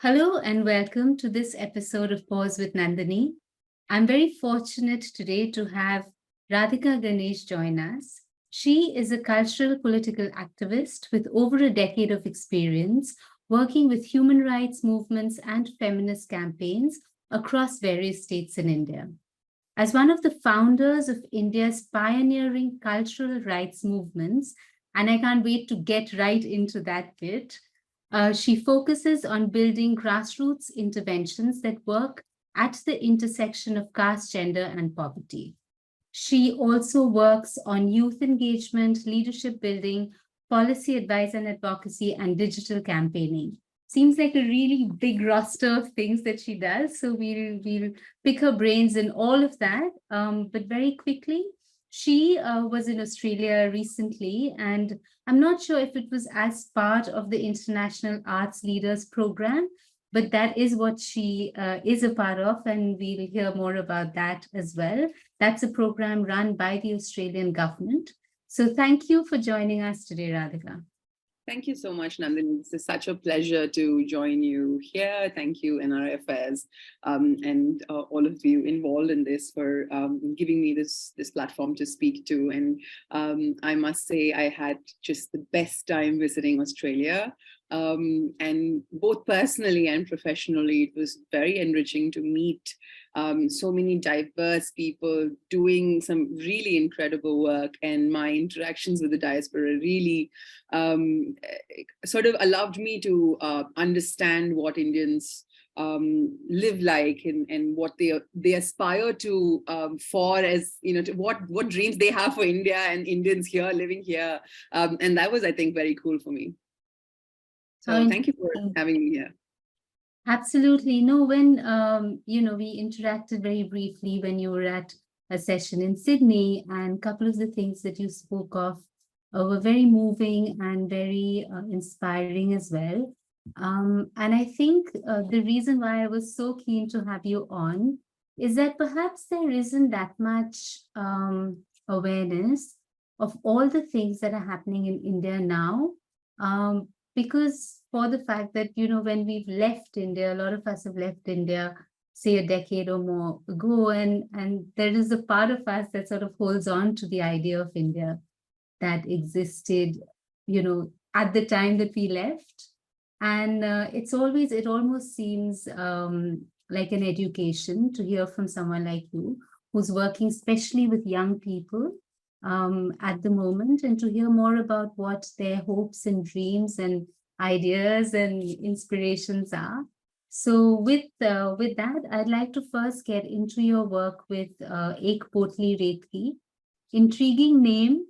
Hello and welcome to this episode of Pause with Nandini. I'm very fortunate today to have Radhika Ganesh join us. She is a cultural political activist with over a decade of experience working with human rights movements and feminist campaigns across various states in India. As one of the founders of India's pioneering cultural rights movements, and I can't wait to get right into that bit, she focuses on building grassroots interventions that work at the intersection of caste, gender, and poverty. She also works on youth engagement, leadership building, policy advice and advocacy, and digital campaigning. Seems like a really big roster of things that she does. So we'll pick her brains in all of that. But very quickly, she was in Australia recently, and I'm not sure if it was as part of the International Arts Leaders Program, but that is what she is a part of, and we'll hear more about that as well. That's a program run by the Australian government. So thank you for joining us today, Radhika. Thank you so much, Nandini. This is such a pleasure to join you here. Thank you, NRFS, and all of you involved in this for giving me this platform to speak to. And I must say, I had just the best time visiting Australia. And both personally and professionally, it was very enriching to meet so many diverse people doing some really incredible work. And my interactions with the diaspora really sort of allowed me to understand what Indians live like and what they aspire to for, as you know, to what dreams they have for India and Indians here living here. And that was, I think, very cool for me. So thank you for having me here. Absolutely. No, when, we interacted very briefly when you were at a session in Sydney, and a couple of the things that you spoke of were very moving and very inspiring as well. And I think the reason why I was so keen to have you on is that perhaps there isn't that much awareness of all the things that are happening in India now. Because for the fact that, when we've left India, a lot of us have left India, say a decade or more ago, and there is a part of us that sort of holds on to the idea of India that existed, at the time that we left. And it almost seems like an education to hear from someone like you, who's working especially with young people at the moment, and to hear more about what their hopes and dreams and ideas and inspirations are. So with that, I'd like to first get into your work with Ek Potlee Ret Ki. Intriguing name,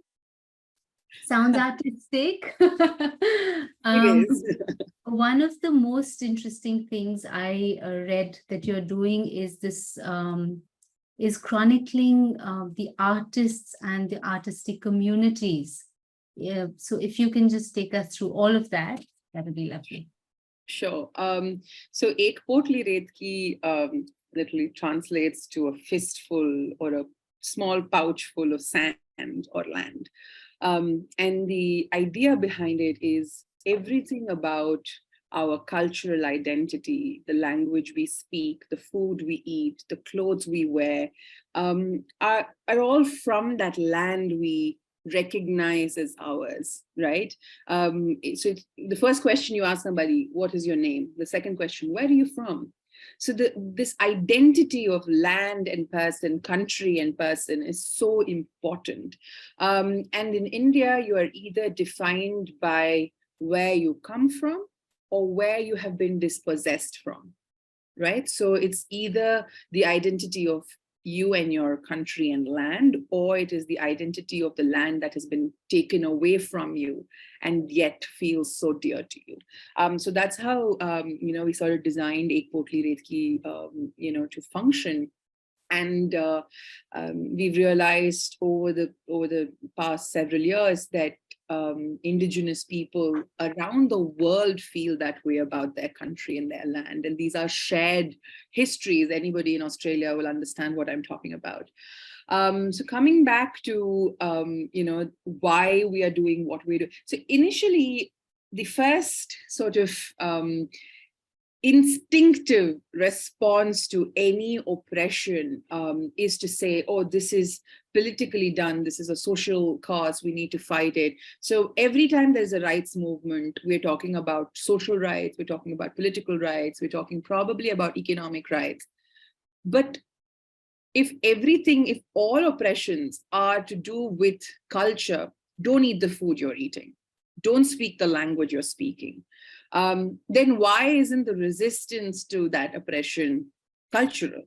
sounds artistic. It is. One of the most interesting things I read that you're doing is this is chronicling the artists and the artistic communities. Yeah, so if you can just take us through all of that, that would be lovely. Sure. So Ek Potlee Ret Ki literally translates to a fistful or a small pouch full of sand or land. And the idea behind it is everything about our cultural identity, the language we speak, the food we eat, the clothes we wear, are all from that land we recognize as ours, right? So the first question you ask somebody, what is your name? The second question, where are you from? So this identity of land and person, country and person is so important. And in India, you are either defined by where you come from or where you have been dispossessed from, right? So it's either the identity of you and your country and land, or it is the identity of the land that has been taken away from you and yet feels so dear to you. So that's how, we sort of designed Ek Potlee Ret Ki, to function. And we've realized over the past several years that indigenous people around the world feel that way about their country and their land. And these are shared histories. Anybody in Australia will understand what I'm talking about. So coming back to, why we are doing what we do. So initially, the first sort of instinctive response to any oppression is to say, oh, this is politically done, this is a social cause, we need to fight it. So every time there's a rights movement, we're talking about social rights, we're talking about political rights, we're talking probably about economic rights. But if all oppressions are to do with culture, don't eat the food you're eating, don't speak the language you're speaking, then why isn't the resistance to that oppression cultural?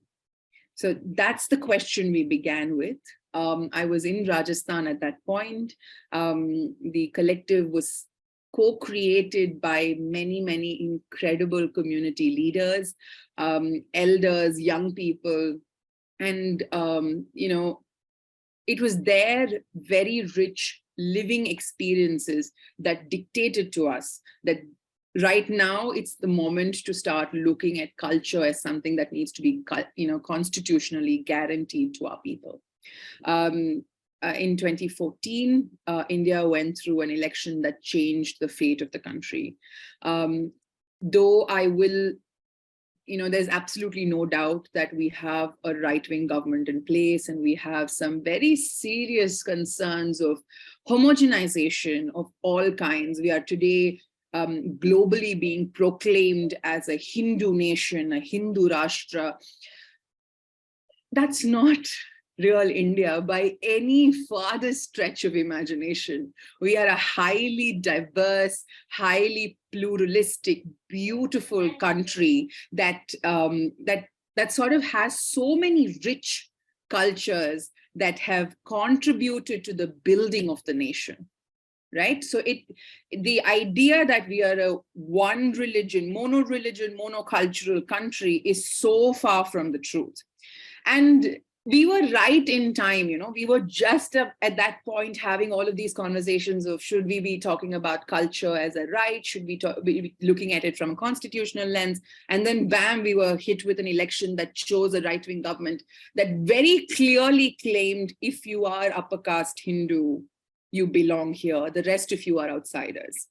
So that's the question we began with. I was in Rajasthan at that point. The collective was co-created by many, many incredible community leaders, elders, young people. And, it was their very rich living experiences that dictated to us that right now it's the moment to start looking at culture as something that needs to be, constitutionally guaranteed to our people. In 2014, India went through an election that changed the fate of the country. Though I will, there's absolutely no doubt that we have a right-wing government in place, and we have some very serious concerns of homogenization of all kinds. We are today globally being proclaimed as a Hindu nation, a Hindu Rashtra. That's not real India by any farthest stretch of imagination. We are a highly diverse, highly pluralistic, beautiful country that sort of has so many rich cultures that have contributed to the building of the nation. Right? So the idea that we are a one religion, monocultural country is so far from the truth. And we were right in time, we were just at that point having all of these conversations of should we be talking about culture as a right? Should we be looking at it from a constitutional lens? And then bam, we were hit with an election that chose a right-wing government that very clearly claimed if you are upper caste Hindu, you belong here. The rest of you are outsiders,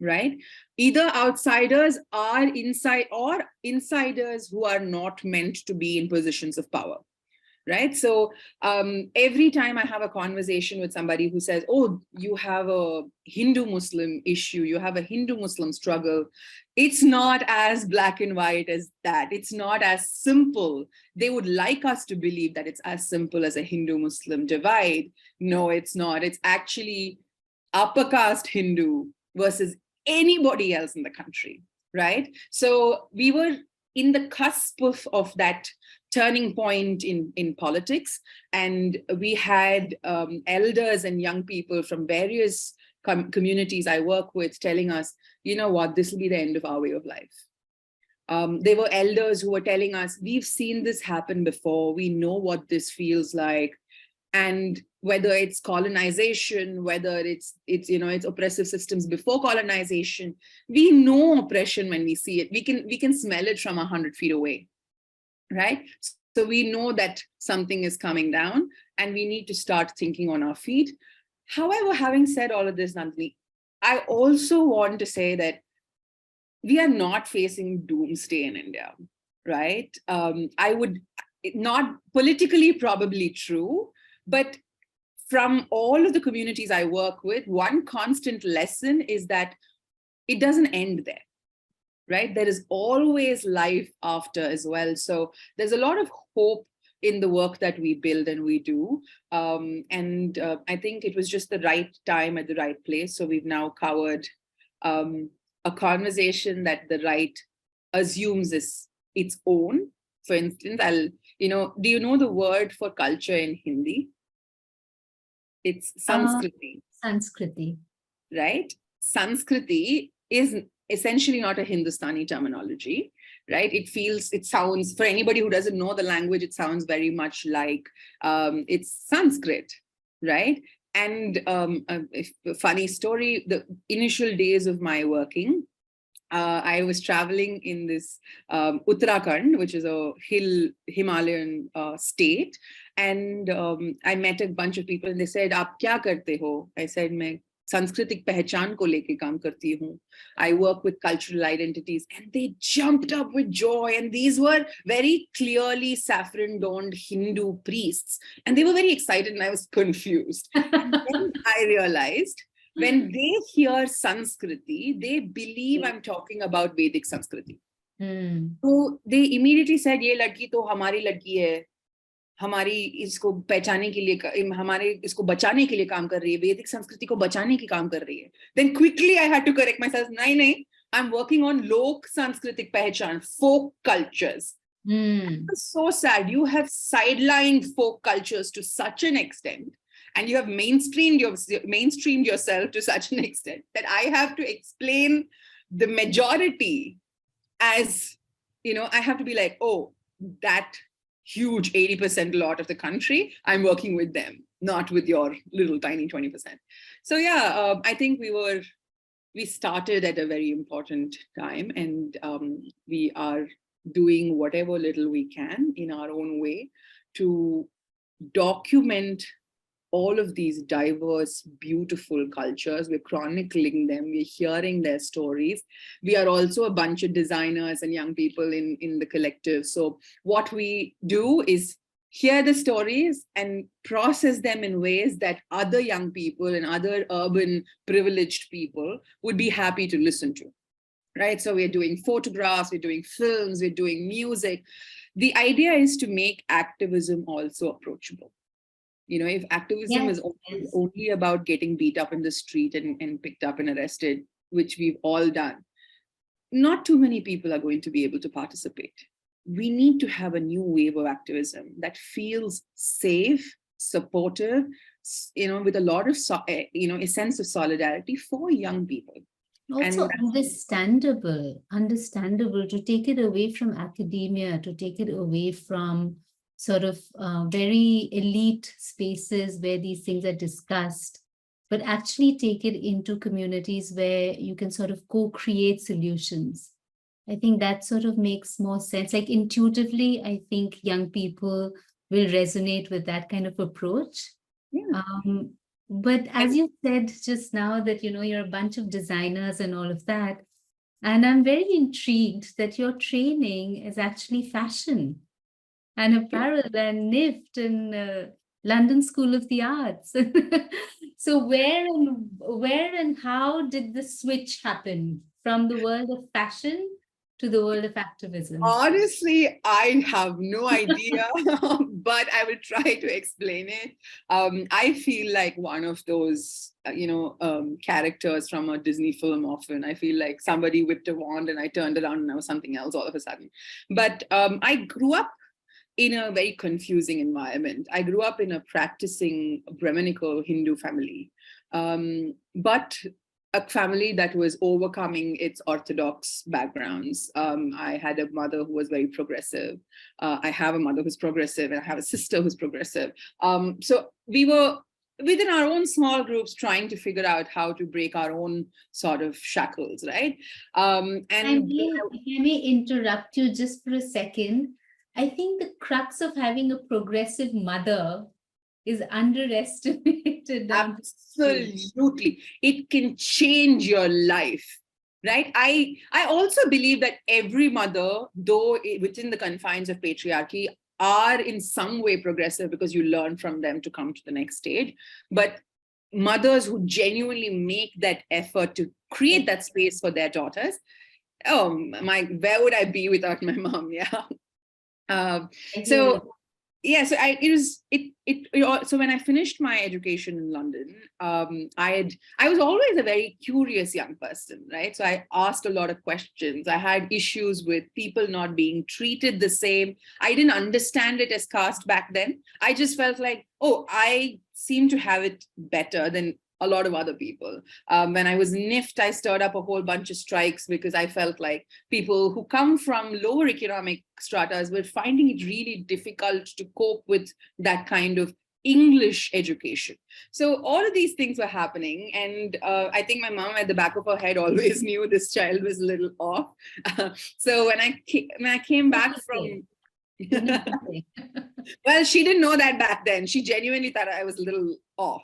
right? Either outsiders are inside or insiders who are not meant to be in positions of power. Right? So every time I have a conversation with somebody who says, oh, you have a Hindu-Muslim issue, you have a Hindu-Muslim struggle, it's not as black and white as that. It's not as simple. They would like us to believe that it's as simple as a Hindu-Muslim divide. No, it's not. It's actually upper caste Hindu versus anybody else in the country, right? So we were in the cusp of that turning point in politics. And we had elders and young people from various communities I work with telling us, you know what, this will be the end of our way of life. There were elders who were telling us, we've seen this happen before. We know what this feels like. And whether it's colonization, whether it's oppressive systems before colonization, we know oppression when we see it. We can smell it from 100 feet away. Right? So we know that something is coming down and we need to start thinking on our feet. However, having said all of this, Nandini, I also want to say that we are not facing doomsday in India, right? I would not politically probably true, but from all of the communities I work with, one constant lesson is that it doesn't end there. Right? There is always life after as well. So there's a lot of hope in the work that we build and we do. I think it was just the right time at the right place. So we've now covered a conversation that the right assumes is its own. For instance, do you know the word for culture in Hindi? It's Sanskriti. Sanskriti. Right? Sanskriti is essentially not a Hindustani terminology, right? It sounds, for anybody who doesn't know the language, it sounds very much like it's Sanskrit, right? And a funny story, the initial days of my working, I was traveling in this Uttarakhand, which is a Himalayan state. And I met a bunch of people and they said, "Aap kya karte ho?" I said, "Main सांस्कृतिक पहचान को लेके काम करती हूँ. I work with cultural identities, and they jumped up with joy. And these were very clearly saffron-donned Hindu priests, and they were very excited, and I was confused. And then I realized when they hear Sanskriti, they believe I'm talking about Vedic Sanskriti. So they immediately said, "ये लड़की तो हमारी लड़की है, हमारी इसको पहचाने के लिए, हमारे इसको बचाने के लिए काम कर रही है, वैदिक संस्कृति को बचाने की काम कर रही है." Then quickly I had to correct myself. नहीं, I'm working on lok सांस्कृतिक पहचान, folk cultures. It's so sad. You have sidelined folk cultures to such an extent, and you have mainstreamed yourself to such an extent that I have to explain the majority as, I have to be like, oh, that huge 80% lot of the country, I'm working with them, not with your little tiny 20%. So yeah, I think we started at a very important time, and we are doing whatever little we can in our own way to document all of these diverse, beautiful cultures. We're chronicling them, we're hearing their stories. We are also a bunch of designers and young people in the collective. So what we do is hear the stories and process them in ways that other young people and other urban privileged people would be happy to listen to, right? So we're doing photographs, we're doing films, we're doing music. The idea is to make activism also approachable. If activism is only about getting beat up in the street and picked up and arrested, which we've all done, not too many people are going to be able to participate. We need to have a new wave of activism that feels safe, supportive, with a lot of, a sense of solidarity for young people. Also understandable to take it away from academia, to take it away from sort of very elite spaces where these things are discussed, but actually take it into communities where you can sort of co-create solutions. I think that sort of makes more sense. Like intuitively, I think young people will resonate with that kind of approach. Yeah. But as you said just now that, you're a bunch of designers and all of that, and I'm very intrigued that your training is actually fashion and apparel and NIFT and London School of the Arts. So where and how did the switch happen from the world of fashion to the world of activism? Honestly, I have no idea, but I will try to explain it. I feel like one of those, characters from a Disney film often. I feel like somebody whipped a wand and I turned around and I was something else all of a sudden. But I grew up in a very confusing environment. I grew up in a practicing Brahminical Hindu family, but a family that was overcoming its orthodox backgrounds. I had a mother who was very progressive. I have a mother who's progressive, and I have a sister who's progressive. So we were within our own small groups trying to figure out how to break our own sort of shackles, right? And if I may interrupt you just for a second, I think the crux of having a progressive mother is underestimated. Absolutely. It can change your life, right? I also believe that every mother, though within the confines of patriarchy, are in some way progressive because you learn from them to come to the next stage. But mothers who genuinely make that effort to create that space for their daughters, where would I be without my mom? Yeah. So when I finished my education in London, I was always a very curious young person, right? So I asked a lot of questions. I had issues with people not being treated the same. I didn't understand it as caste back then. I just felt like, I seem to have it better than a lot of other people. When I was NIFT, I stirred up a whole bunch of strikes because I felt like people who come from lower economic stratas were finding it really difficult to cope with that kind of English education. So all of these things were happening. And I think my mom at the back of her head always knew this child was a little off. So when I came back from... Well, she didn't know that back then. She genuinely thought I was a little off,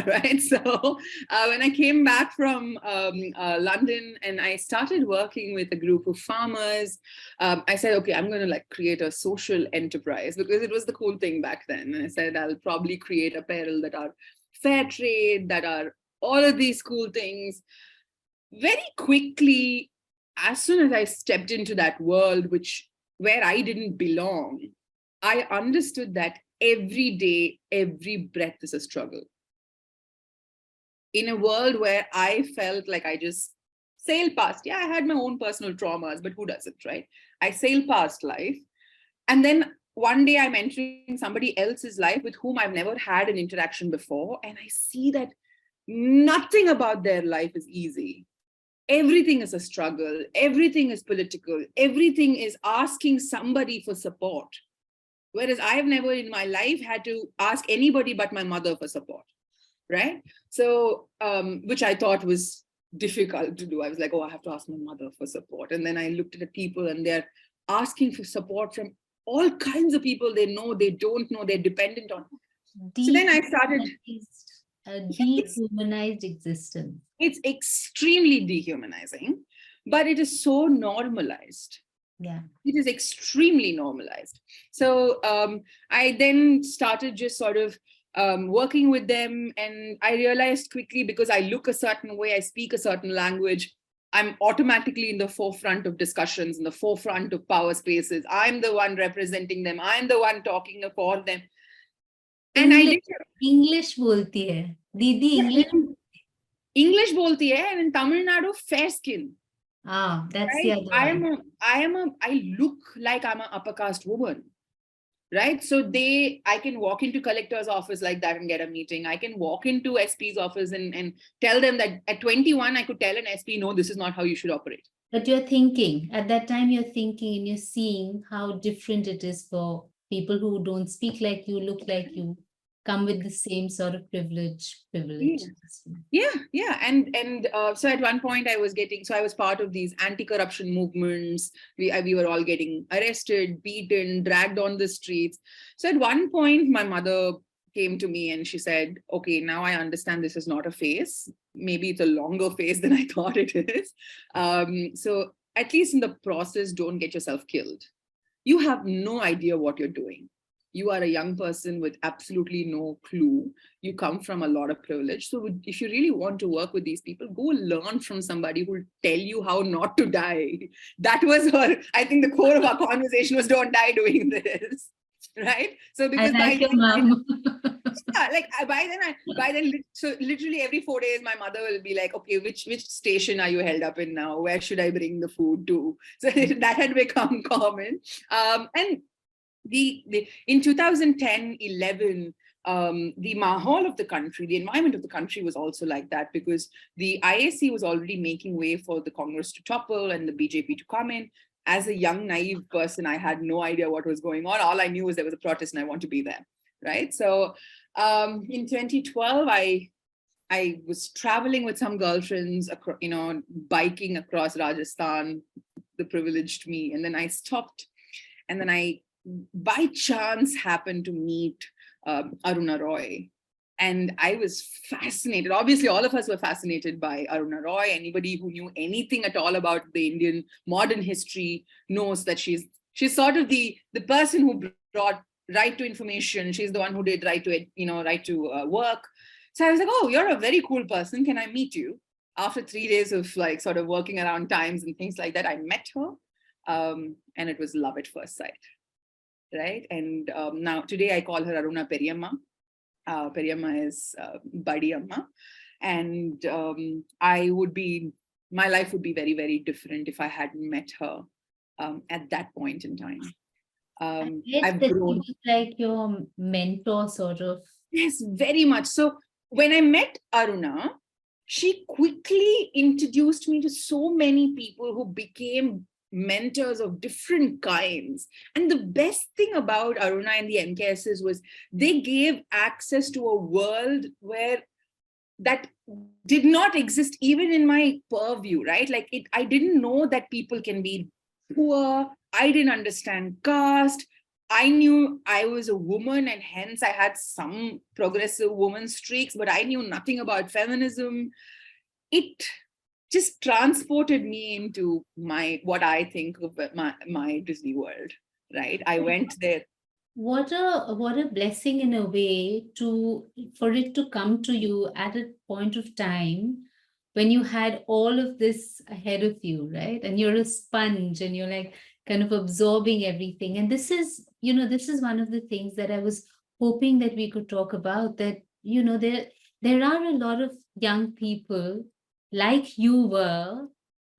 right? So when I came back from London and I started working with a group of farmers, I said, okay, I'm going to like create a social enterprise because it was the cool thing back then. And I said, I'll probably create apparel that are fair trade, that are all of these cool things. Very quickly, as soon as I stepped into that world, where I didn't belong, I understood that every day, every breath is a struggle. In a world where I felt like I just sailed past, yeah, I had my own personal traumas, but who doesn't, right? I sailed past life. And then one day I'm entering somebody else's life with whom I've never had an interaction before. And I see that nothing about their life is easy. Everything is a struggle. Everything is political. Everything is asking somebody for support. Whereas I've never in my life had to ask anybody but my mother for support, right? So, which I thought was difficult to do. I was like, oh, I have to ask my mother for support. And then I looked at the people and they're asking for support from all kinds of people they know, they don't know, they're dependent on. So then I started. A dehumanized existence. It's extremely dehumanizing, but it is so normalized. Yeah. It is extremely normalized. So I then started just sort of working with them. And I realized quickly, because I look a certain way, I speak a certain language, I'm automatically in the forefront of discussions, in the forefront of power spaces. I'm the one representing them. I'm the one talking for them. And English bolti hai. Didi English bolti hai, and in Tamil Nadu, fair skin. Ah, that's right? The other one. I look like I'm an upper caste woman, right? So I can walk into collector's office like that and get a meeting. I can walk into SP's office and tell them that at 21, I could tell an SP, no, this is not how you should operate. But you're thinking, at that time you're thinking and you're seeing how different it is for people who don't speak like you, look like you, come with the same sort of privilege. Yeah. And so at one point I was part of these anti-corruption movements. We were all getting arrested, beaten, dragged on the streets. So at one point my mother came to me and she said, okay, now I understand this is not a phase. Maybe it's a longer phase than I thought it is. So at least in the process, don't get yourself killed. You have no idea what you're doing. You are a young person with absolutely no clue. You come from a lot of privilege. So if you really want to work with these people, go learn from somebody who will tell you how not to die. That was I think the core of our conversation was don't die doing this. Right? So because by then, so literally every 4 days, my mother will be like, okay, which station are you held up in now? Where should I bring the food to? So that had become common. And in 2010, 11, the mahal of the country, the environment of the country was also like that, because the IAC was already making way for the Congress to topple and the BJP to come in. As a young, naive person, I had no idea what was going on. All I knew was there was a protest and I want to be there, right? So in 2012, I was traveling with some girlfriends, biking across Rajasthan, the privileged me. And then I stopped, and then I, by chance, happened to meet Aruna Roy. And I was fascinated. Obviously, all of us were fascinated by Aruna Roy. Anybody who knew anything at all about the Indian modern history knows that she's sort of the person who brought right to information. She's the one who did right to work. So I was like, oh, you're a very cool person. Can I meet you? After 3 days of like sort of working around times and things like that, I met her, and it was love at first sight, right? And now today I call her Aruna Periyamma. Periyamma is Badi Amma. And my life would be very, very different if I hadn't met her at that point in time. I've grown. Like your mentor, sort of. Yes, very much. So when I met Aruna, she quickly introduced me to so many people who became mentors of different kinds. And the best thing about Aruna and the MKSs was they gave access to a world where that did not exist even in my purview, right? Like I didn't know that people can be poor. I didn't understand caste. I knew I was a woman and hence I had some progressive woman streaks, but I knew nothing about feminism. It just transported me into what I think of my Disney world, right? I went there. What a blessing in a way for it to come to you at a point of time when you had all of this ahead of you, right? And you're a sponge and you're like kind of absorbing everything. And this is, this is one of the things that I was hoping that we could talk about, that, there are a lot of young people like you were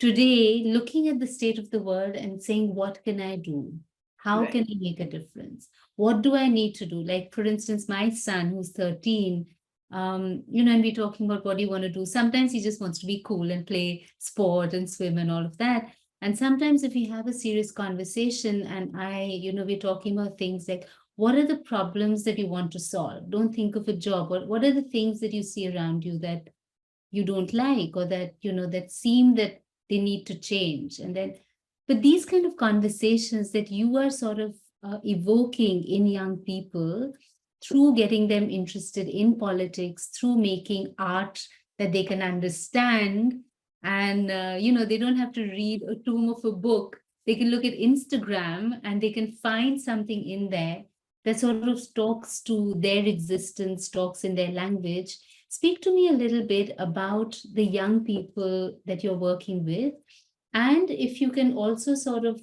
today looking at the state of the world and saying, what can I do? How Right. can I make a difference? What do I need to do? Like, for instance, my son who's 13, and we're talking about what do you want to do. Sometimes he just wants to be cool and play sport and swim and all of that. And sometimes if we have a serious conversation and we're talking about things like, what are the problems that you want to solve? Don't think of a job. What are the things that you see around you that you don't like, or that, that seem that they need to change? And then, but these kind of conversations that you are sort of evoking in young people through getting them interested in politics, through making art that they can understand, and they don't have to read a tome of a book. They can look at Instagram and they can find something in there that sort of talks to their existence, talks in their language. Speak to me a little bit about the young people that you're working with. And if you can also sort of,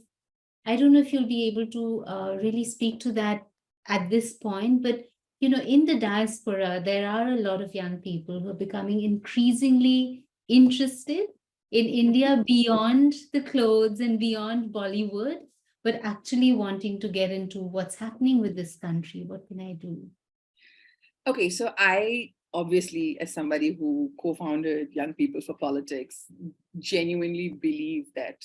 I don't know if you'll be able to really speak to that at this point, but in the diaspora, there are a lot of young people who are becoming increasingly interested in India beyond the clothes and beyond Bollywood, but actually wanting to get into what's happening with this country. What can I do? Okay, so I obviously, as somebody who co-founded Young People for Politics, genuinely believe that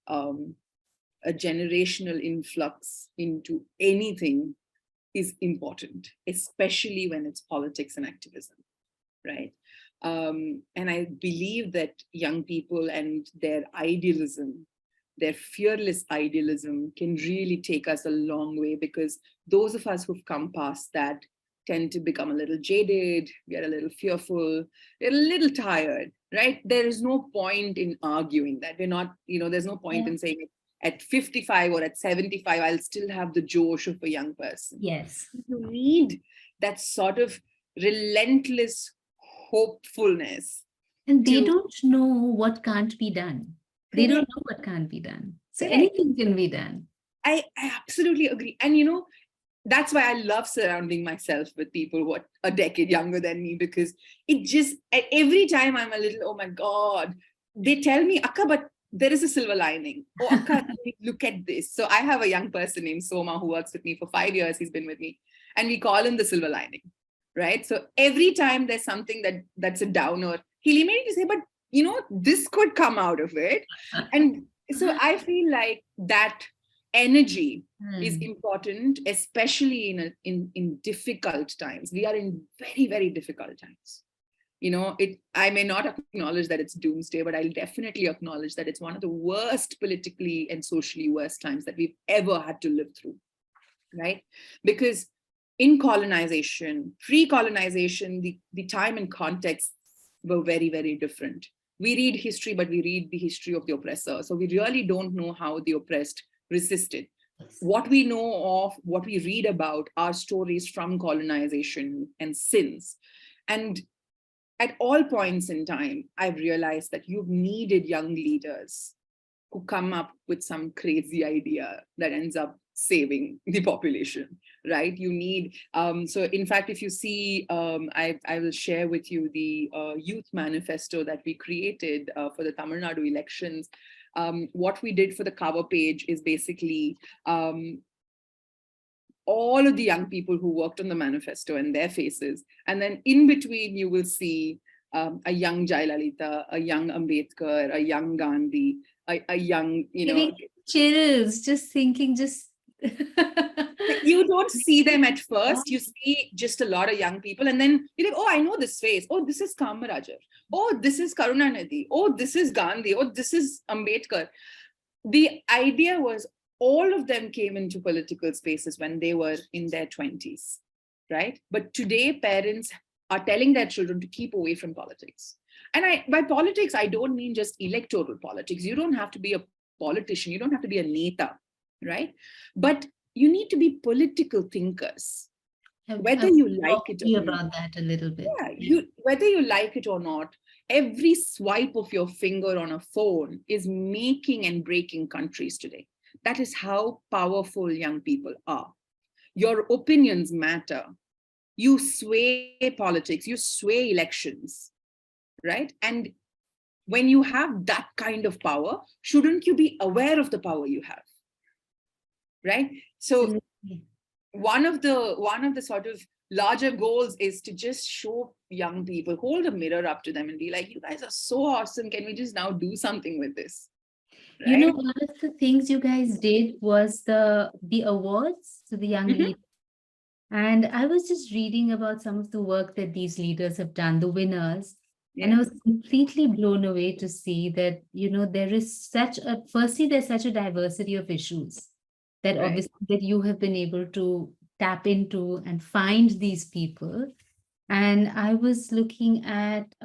a generational influx into anything is important, especially when it's politics and activism, right? And I believe that young people and their idealism, their fearless idealism, can really take us a long way, because those of us who've come past that tend to become a little jaded, get a little fearful, get a little tired, right? There is no point in arguing that. We're not, there's no point in saying at 55 or at 75, I'll still have the josh of a young person. Yes. You need that sort of relentless hopefulness. And they don't know what can't be done. They don't know what can't be done. So anything can be done. I absolutely agree. And that's why I love surrounding myself with people who are a decade younger than me, because it just, every time I'm a little, oh my God, they tell me, Akka, but there is a silver lining. Oh, Akka, look at this. So I have a young person named Soma who works with me for 5 years. He's been with me, and we call him the silver lining, right? So every time there's something that's a downer, he'll immediately say, but this could come out of it. And so I feel like that energy is important, especially in difficult times. We are in very, very difficult times. I may not acknowledge that it's doomsday, but I'll definitely acknowledge that it's one of the worst politically and socially worst times that we've ever had to live through, right? Because in colonization, pre-colonization, the time and context were very, very different. We read history, but we read the history of the oppressor. So we really don't know how the oppressed resisted. What we know of, what we read about, are stories from colonization and since. And at all points in time, I've realized that you've needed young leaders who come up with some crazy idea that ends up saving the population, right? You need, so in fact, if you see, I will share with you the youth manifesto that we created for the Tamil Nadu elections. What we did for the cover page is basically all of the young people who worked on the manifesto and their faces. And then in between, you will see a young Jayalalitha, a young Ambedkar, a young Gandhi, a young, Giving chills, just thinking, you don't see them at first. You see just a lot of young people, and then you're like, oh, I know this face. Oh, this is Kamarajar. Oh, this is Karunanidhi. Oh, this is Gandhi. Oh, this is Ambedkar. The idea was all of them came into political spaces when they were in their 20s, right? But today, parents are telling their children to keep away from politics. And by politics, I don't mean just electoral politics. You don't have to be a politician. You don't have to be a neta, right? But you need to be political thinkers, whether you like it or not. About that a little bit. Yeah, whether you like it or not, every swipe of your finger on a phone is making and breaking countries today. That is how powerful young people are. Your opinions matter. You sway politics, you sway elections, right? And when you have that kind of power, shouldn't you be aware of the power you have, right? So one of the sort of larger goals is to just show young people, hold a mirror up to them and be like, you guys are so awesome. Can we just now do something with this? Right? You know, one of the things you guys did was the awards to the young leaders. And I was just reading about some of the work that these leaders have done, the winners. And I was completely blown away to see that, you know, there is firstly, there's such a diversity of issues that obviously that you have been able to tap into and find these people. And I was looking at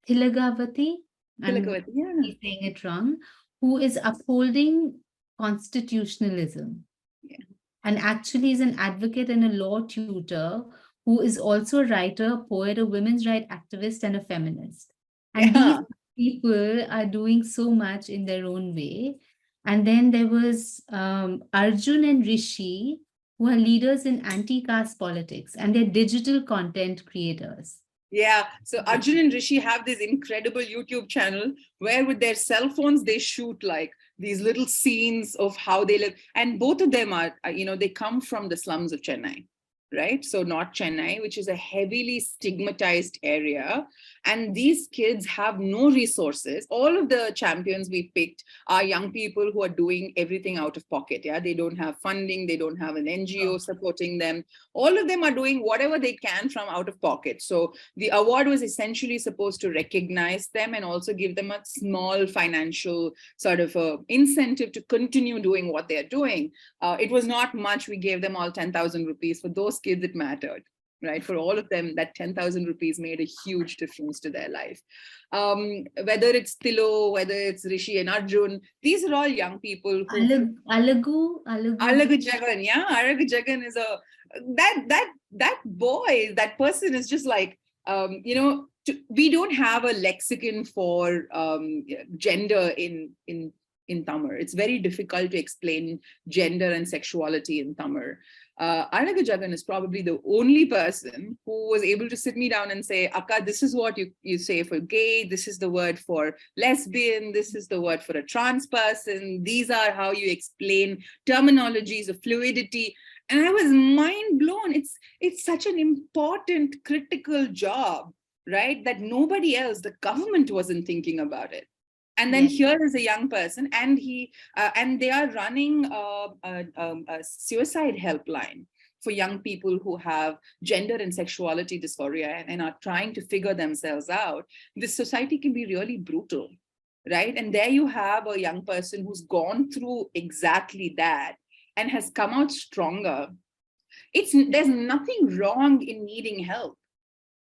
Tilagavati, I'm saying it wrong, who is upholding constitutionalism. And actually is an advocate and a law tutor who is also a writer, poet, a women's rights activist, and a feminist. And these people are doing so much in their own way. And then there was Arjun and Rishi, who are leaders in anti-caste politics, and they're digital content creators. Yeah, so Arjun and Rishi have this incredible YouTube channel where with their cell phones, they shoot like these little scenes of how they live. And both of them are, you know, they come from the slums of Chennai, right? So North Chennai, which is a heavily stigmatized area. And these kids have no resources. All of the champions we picked are young people who are doing everything out of pocket. Yeah, they don't have funding. They don't have an NGO supporting them. All of them are doing whatever they can from out of pocket. So the award was essentially supposed to recognize them and also give them a small financial sort of incentive to continue doing what they're doing. It was not much. We gave them all 10,000 rupees. For those kids, it mattered. Right, for all of them, that 10,000 rupees made a huge difference to their life. Whether it's Tilo, whether it's Rishi and Arjun, these are all young people who Alagu Jagan, yeah, Alagu Jagan is that boy, that person is just like you know, we don't have a lexicon for gender in Tamil. It's very difficult to explain gender and sexuality in Tamil. Radhika Ganesh is probably the only person who was able to sit me down and say, Akka, this is what you say for gay, this is the word for lesbian, this is the word for a trans person, these are how you explain terminologies of fluidity. And I was mind blown. It's such an important, critical job, right? That nobody else, the government wasn't thinking about it. And then here is a young person, and they are running a suicide helpline for young people who have gender and sexuality dysphoria and are trying to figure themselves out. This society can be really brutal, right? And there you have a young person who's gone through exactly that and has come out stronger. There's nothing wrong in needing help.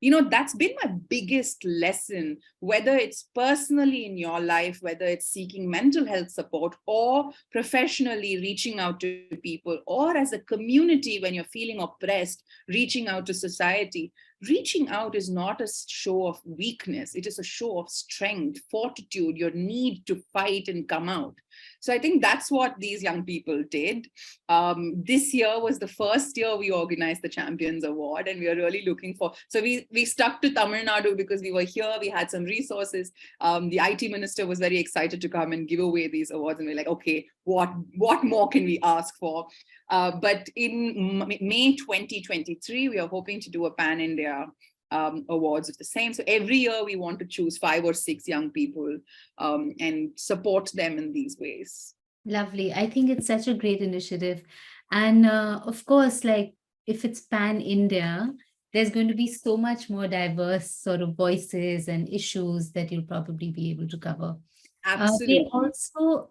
You know, that's been my biggest lesson, whether it's personally in your life, whether it's seeking mental health support or professionally reaching out to people, or as a community when you're feeling oppressed, reaching out to society. Reaching out is not a show of weakness. It is a show of strength, fortitude, your need to fight and come out. So I think that's what these young people did. This year was the first year we organized the Champions Award, and we are really looking for, so we stuck to Tamil Nadu because we were here, we had some resources. The IT minister was very excited to come and give away these awards, and we're like, okay, what more can we ask for? But in May 2023, we are hoping to do a pan-India awards of the same. So every year we want to choose 5 or 6 young people and support them in these ways. Lovely. I think it's such a great initiative. And of course, like if it's pan-India, there's going to be so much more diverse sort of voices and issues that you'll probably be able to cover. Absolutely.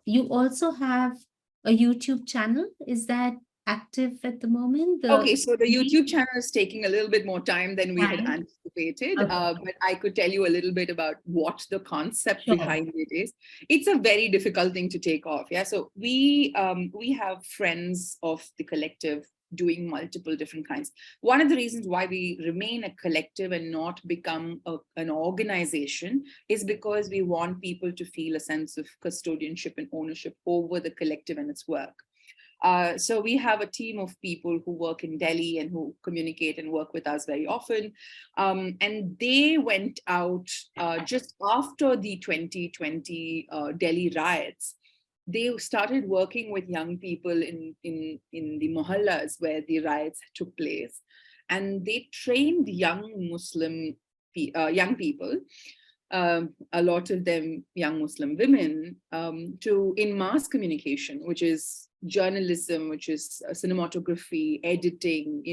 You also have a YouTube channel. Is that active at the moment? Okay, so the YouTube channel is taking a little bit more time than we had Right. anticipated, Okay. but I could tell you a little bit about what the concept Sure. behind it is. It's a very difficult thing to take off. Yeah, so we have friends of the collective doing multiple different kinds. One of the reasons why we remain a collective and not become an organization is because we want people to feel a sense of custodianship and ownership over the collective and its work. So we have a team of people who work in Delhi and who communicate and work with us very often. And they went out just after the 2020 Delhi riots. They started working with young people in the mohallas where the riots took place. And they trained young young people, a lot of them young Muslim women, in mass communication, which is journalism, which is cinematography, editing,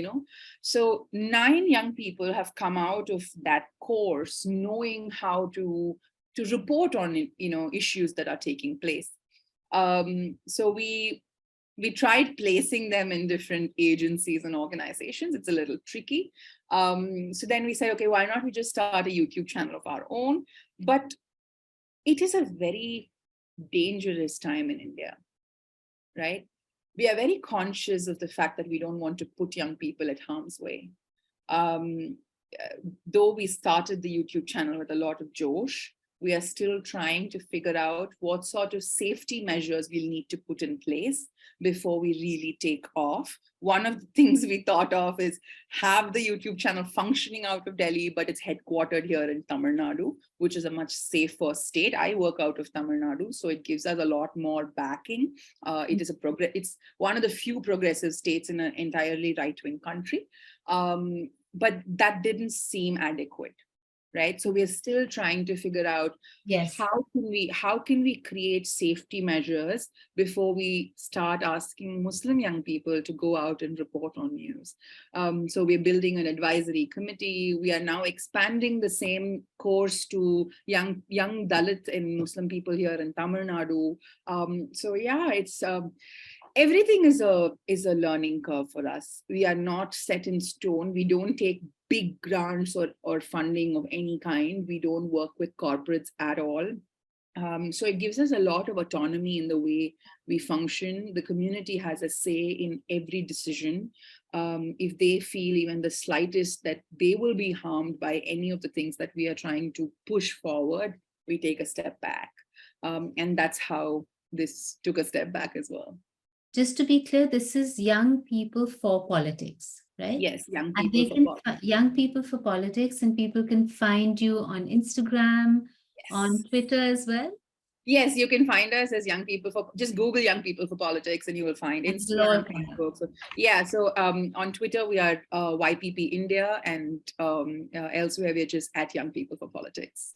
So 9 young people have come out of that course knowing how to report on, issues that are taking place. So we tried placing them in different agencies and organizations. It's a little tricky. So then we said, okay, why not we just start a YouTube channel of our own? But it is a very dangerous time in India, right? We are very conscious of the fact that we don't want to put young people at harm's way. Though we started the YouTube channel with a lot of josh, we are still trying to figure out what sort of safety measures we'll need to put in place before we really take off. One of the things we thought of is have the YouTube channel functioning out of Delhi, but it's headquartered here in Tamil Nadu, which is a much safer state. I work out of Tamil Nadu, so it gives us a lot more backing. It's one of the few progressive states in an entirely right-wing country. But that didn't seem adequate. Right. So we're still trying to figure out how can we create safety measures before we start asking Muslim young people to go out and report on news. So we're building an advisory committee. We are now expanding the same course to young Dalit and Muslim people here in Tamil Nadu. So yeah, it's everything is a learning curve for us. We are not set in stone. We don't take big grants or funding of any kind. We don't work with corporates at all. So it gives us a lot of autonomy in the way we function. The community has a say in every decision. If they feel even the slightest that they will be harmed by any of the things that we are trying to push forward, we take a step back. And that's how this took a step back as well. Just to be clear, this is Young People for Politics, right? Yes, Young People for Politics, and people can find you on Instagram, on Twitter as well. Yes, you can find us as just Google Young People for Politics and you will find Instagram, Facebook. So, yeah, so on Twitter, we are YPP India, and elsewhere, we're just at Young People for Politics.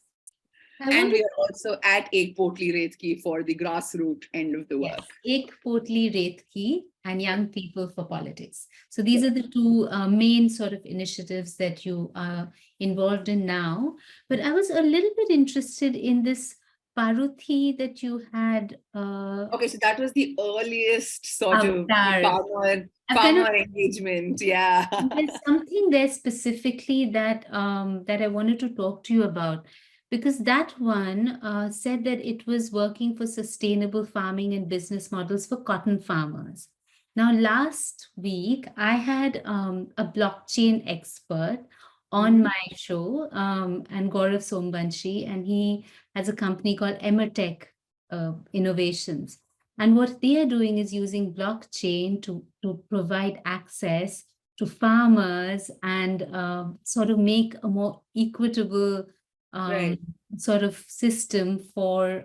And we are also at Ek Potlee Ret Ki for the grassroots end of the work. Ek Potlee Ret Ki and Young People for Politics. So these are the two main sort of initiatives that you are involved in now. But I was a little bit interested in this Paruthi that you had. Okay, so that was the earliest sort of farmer engagement. Yeah. There's something there specifically that that I wanted to talk to you about. Because that one said that it was working for sustainable farming and business models for cotton farmers. Now, last week, I had a blockchain expert on my show, and Gaurav Sombanshi, and he has a company called Emertech Innovations. And what they are doing is using blockchain to provide access to farmers and sort of make a more equitable sort of system for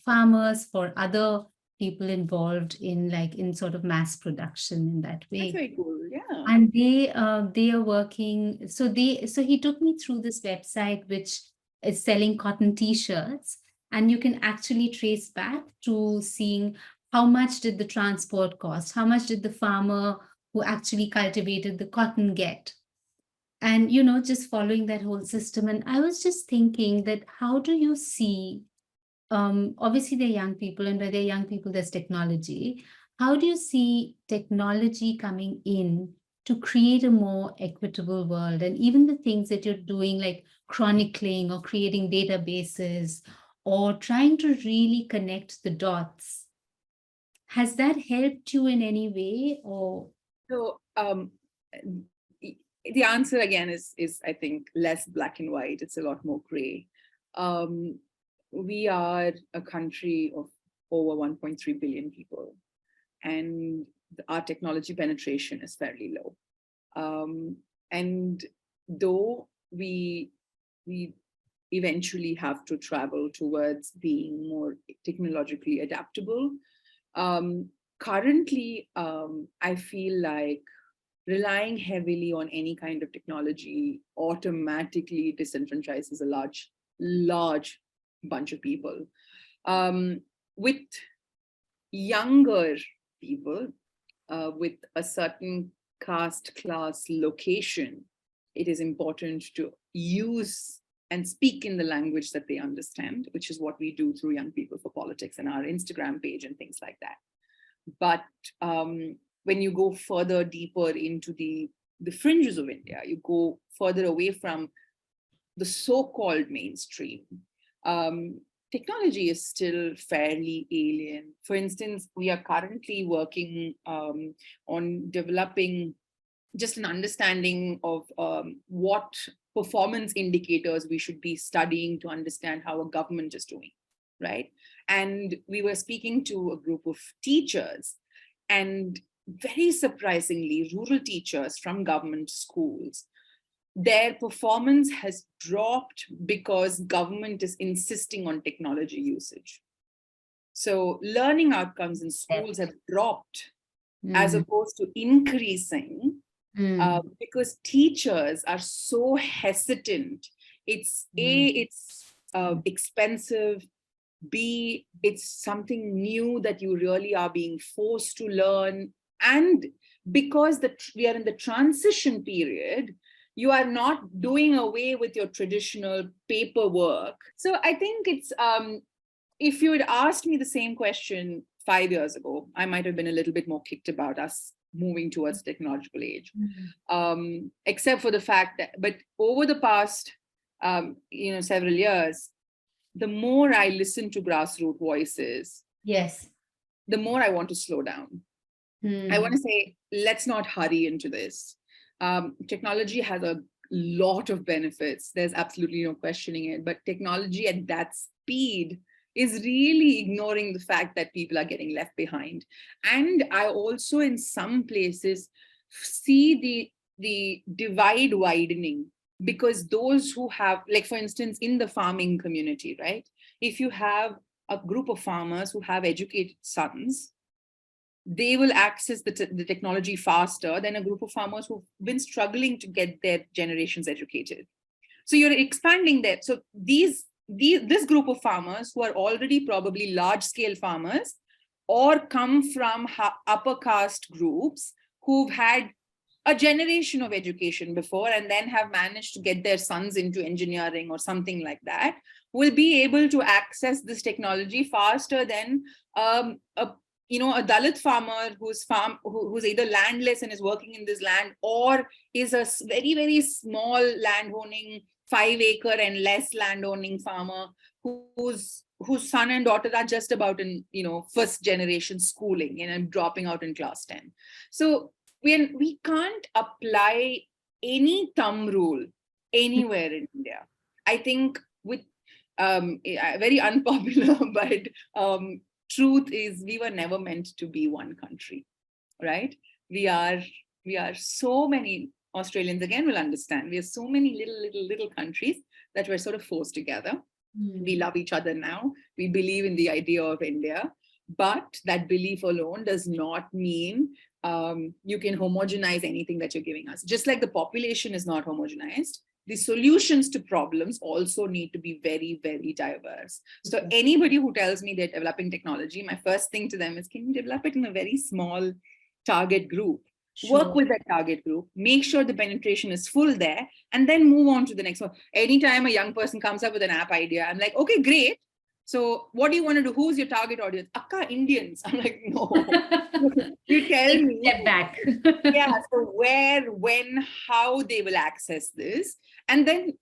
farmers, for other people involved in sort of mass production in that way. That's very cool, yeah. And they are working. So he took me through this website which is selling cotton t-shirts, and you can actually trace back to seeing how much did the transport cost, how much did the farmer who actually cultivated the cotton get. And, just following that whole system. And I was just thinking that how do you see, obviously they're young people, and by they're young people, there's technology. how do you see technology coming in to create a more equitable world? And even the things that you're doing, like chronicling or creating databases or trying to really connect the dots, has that helped you in any way? Or So the answer again is I think less black and white. It's a lot more gray. We are a country of over 1.3 billion people, and our technology penetration is fairly low. And though we eventually have to travel towards being more technologically adaptable, currently I feel like relying heavily on any kind of technology automatically disenfranchises a large bunch of people. With younger people, with a certain caste, class, location, it is important to use and speak in the language that they understand, which is what we do through Young People for Politics and our Instagram page and things like that. But when you go further deeper into the fringes of India, you go further away from the so-called mainstream, technology is still fairly alien. For instance, we are currently working on developing just an understanding of what performance indicators we should be studying to understand how a government is doing, right? And we were speaking to a group of teachers, and very surprisingly, rural teachers from government schools, their performance has dropped because government is insisting on technology usage. So learning outcomes in schools have dropped as opposed to increasing because teachers are so hesitant. It's it's expensive. B, it's something new that you really are being forced to learn. And because we are in the transition period, you are not doing away with your traditional paperwork. So I think it's, if you had asked me the same question 5 years ago, I might have been a little bit more kicked about us moving towards the technological age, except for the fact that, but over the past, several years, the more I listen to grassroots voices, yes, the more I want to slow down. I want to say, let's not hurry into this. Technology has a lot of benefits. There's absolutely no questioning it, but technology at that speed is really ignoring the fact that people are getting left behind. And I also, in some places, see the divide widening, because those who have, like, for instance, in the farming community, right? If you have a group of farmers who have educated sons, they will access the technology faster than a group of farmers who've been struggling to get their generations educated. So you're expanding that. So this group of farmers who are already probably large-scale farmers or come from upper caste groups who've had a generation of education before and then have managed to get their sons into engineering or something like that, will be able to access this technology faster than a Dalit farmer who's either landless and is working in this land, or is a very, very small landowning 5-acre and less landowning farmer whose son and daughter are just about in, first generation schooling and dropping out in class 10. So we can't apply any thumb rule anywhere in India. I think with very unpopular, but truth is we were never meant to be one country, right? We are so many. Australians again will understand. We are so many little countries that were sort of forced together. We love each other now. We believe in the idea of India, but that belief alone does not mean you can homogenize anything that you're giving us. Just like the population is not homogenized, the solutions to problems also need to be very, very diverse. So anybody who tells me they're developing technology, my first thing to them is, can you develop it in a very small target group? Sure. Work with that target group, make sure the penetration is full there, and then move on to the next one. Anytime a young person comes up with an app idea, I'm like, okay, great. So what do you want to do? Who's your target audience? Akka, Indians. I'm like, no. You tell Take a me. step back. Yeah, so where, when, how they will access this. And then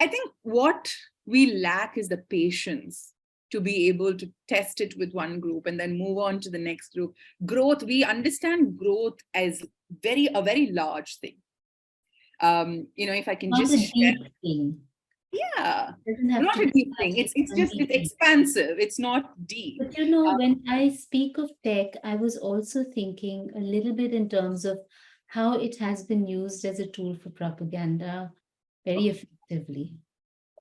I think what we lack is the patience to be able to test it with one group and then move on to the next group. Growth, we understand growth as a very large thing. If I can Not just a share. deep thing. Yeah, Doesn't have not to a be deep thing. It's just, it's deep. expansive. It's not deep. But when I speak of tech, I was also thinking a little bit in terms of how it has been used as a tool for propaganda very effectively.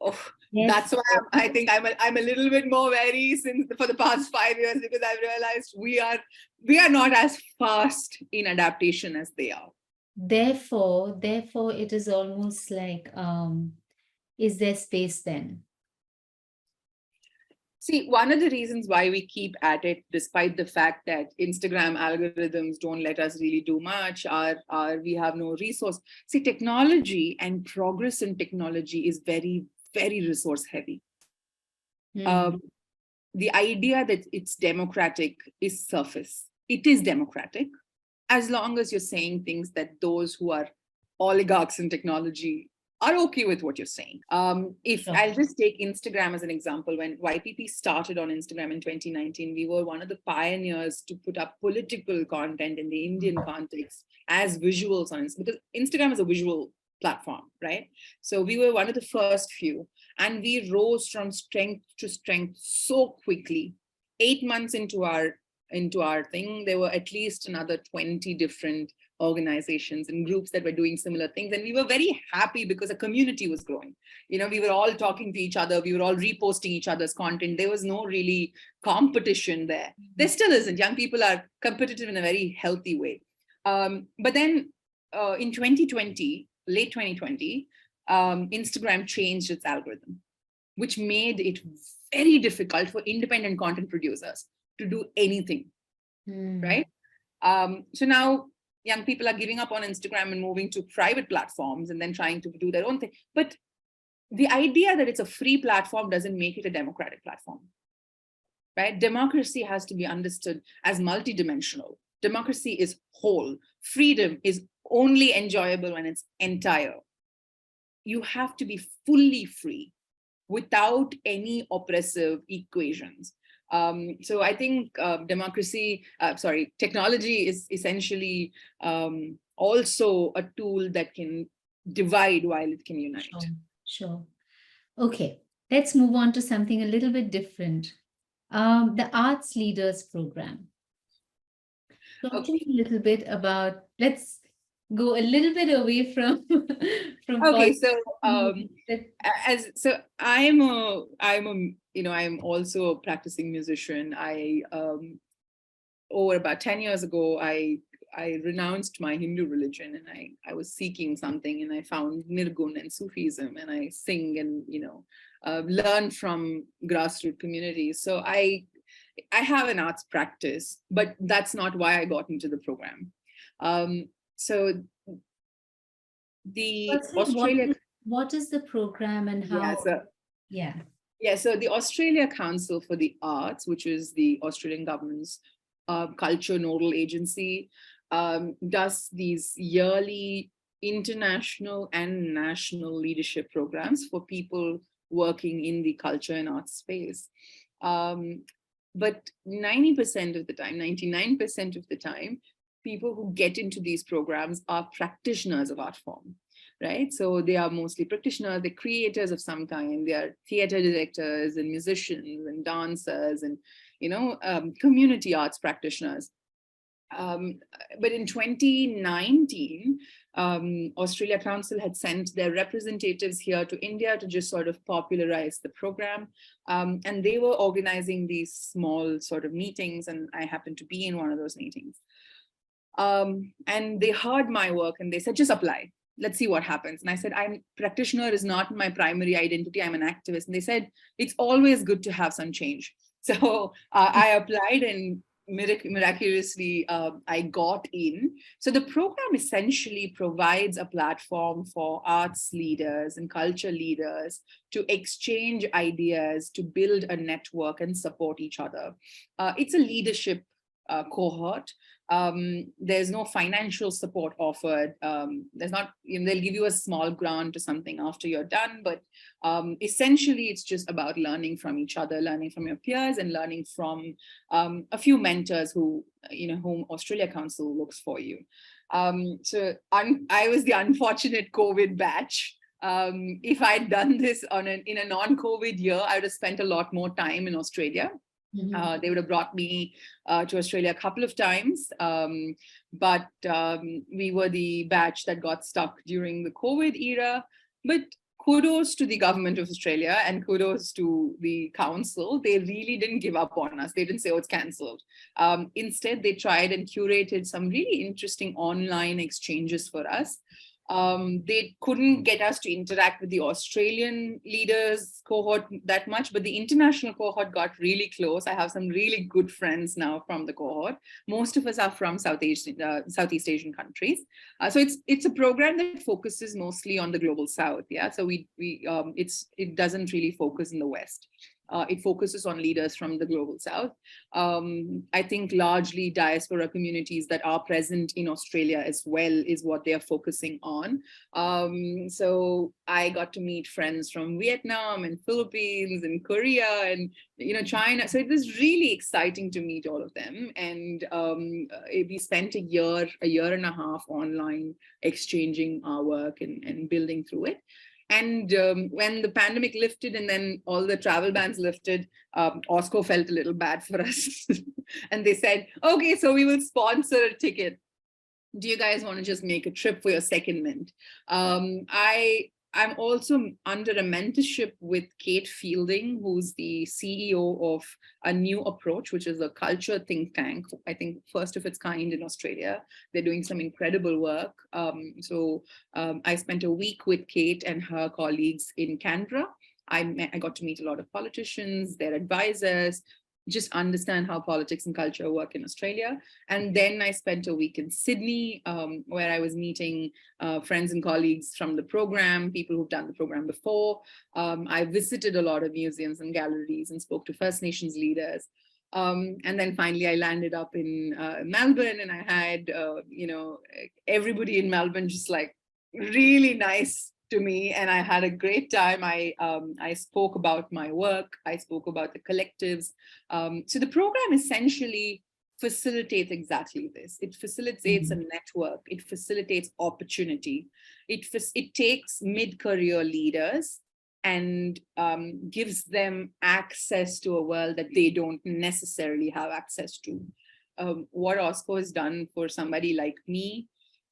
Oh, Yes. that's why I think I'm a little bit more wary for the past 5 years, because I've realized we are not as fast in adaptation as they are. Therefore, it is almost like, is there space then? See, one of the reasons why we keep at it, despite the fact that Instagram algorithms don't let us really do much, we have no resource. See, technology and progress in technology is very, very resource heavy. The idea that it's democratic is surface. It is democratic, as long as you're saying things that those who are oligarchs in technology are okay with what you're saying. I'll just take Instagram as an example. When YPP started on Instagram in 2019, we were one of the pioneers to put up political content in the Indian context as visuals on Instagram, because Instagram is a visual platform, right? So we were one of the first few, and we rose from strength to strength so quickly. 8 months into our thing, there were at least another 20 different organizations and groups that were doing similar things. And we were very happy because a community was growing. We were all talking to each other. We were all reposting each other's content. There was no really competition there. There still isn't. Young people are competitive in a very healthy way. But then in 2020, late 2020, Instagram changed its algorithm, which made it very difficult for independent content producers to do anything, right? So now young people are giving up on Instagram and moving to private platforms and then trying to do their own thing. But the idea that it's a free platform doesn't make it a democratic platform, right? Democracy has to be understood as multidimensional. Democracy is whole. Freedom is only enjoyable when it's entire. You have to be fully free without any oppressive equations. So I think technology is essentially also a tool that can divide while it can unite. Sure. Okay, let's move on to something a little bit different. The Arts Leaders Program. Talk to me a little bit about, let's go a little bit away from okay, so I'm also a practicing musician. Over about 10 years ago, I renounced my Hindu religion, and I was seeking something, and I found Nirgun and Sufism, and I sing and learn from grassroots communities. So I have an arts practice, but that's not why I got into the program. So the Australia. What is the program and how? So the Australia Council for the Arts, which is the Australian government's culture nodal agency, does these yearly international and national leadership programs for people working in the culture and arts space. But 90% of the time, 99% of the time, people who get into these programs are practitioners of art form, right? So they are mostly practitioners, they're creators of some kind, they are theater directors and musicians and dancers and, community arts practitioners. But in 2019, Australia Council had sent their representatives here to India to just sort of popularize the program. And they were organizing these small sort of meetings, and I happened to be in one of those meetings. And they heard my work and they said, just apply. Let's see what happens. And I said, practitioner is not my primary identity. I'm an activist. And they said, it's always good to have some change. So I applied, and miraculously, I got in. So the program essentially provides a platform for arts leaders and culture leaders to exchange ideas, to build a network and support each other. It's a leadership cohort. There's no financial support offered. There's not, they'll give you a small grant or something after you're done, but essentially it's just about learning from each other, learning from your peers, and learning from a few mentors who, whom Australia Council looks for you. So I was the unfortunate COVID batch. If I'd done this in a non-COVID year, I would have spent a lot more time in Australia. Mm-hmm. They would have brought me to Australia a couple of times, but we were the batch that got stuck during the COVID era. But kudos to the government of Australia and kudos to the council. They really didn't give up on us. They didn't say, oh, it's cancelled. Instead, they tried and curated some really interesting online exchanges for us. They couldn't get us to interact with the Australian leaders cohort that much, but the international cohort got really close. I have some really good friends now from the cohort. Most of us are from Southeast Asian countries. So it's a program that focuses mostly on the global South. Yeah, so it doesn't really focus in the West. It focuses on leaders from the global South. I think largely diaspora communities that are present in Australia as well is what they are focusing on. So I got to meet friends from Vietnam and Philippines and Korea and China. So it was really exciting to meet all of them. And we spent a year and a half online exchanging our work and building through it. And when the pandemic lifted and then all the travel bans lifted, OSCO felt a little bad for us. And they said, okay, so we will sponsor a ticket. Do you guys want to just make a trip for your secondment? I'm also under a mentorship with Kate Fielding, who's the CEO of A New Approach, which is a culture think tank, I think first of its kind in Australia. They're doing some incredible work. I spent a week with Kate and her colleagues in Canberra. I got to meet a lot of politicians, their advisors, just understand how politics and culture work in Australia. And then I spent a week in Sydney, where I was meeting friends and colleagues from the program, people who've done the program before. I visited a lot of museums and galleries and spoke to First Nations leaders. And then finally I landed up in Melbourne, and I had, everybody in Melbourne just like really nice to me, and I had a great time. I spoke about my work. I spoke about the collectives. So the program essentially facilitates exactly this. It facilitates a network. It facilitates opportunity. It takes mid-career leaders and gives them access to a world that they don't necessarily have access to. What OSCO has done for somebody like me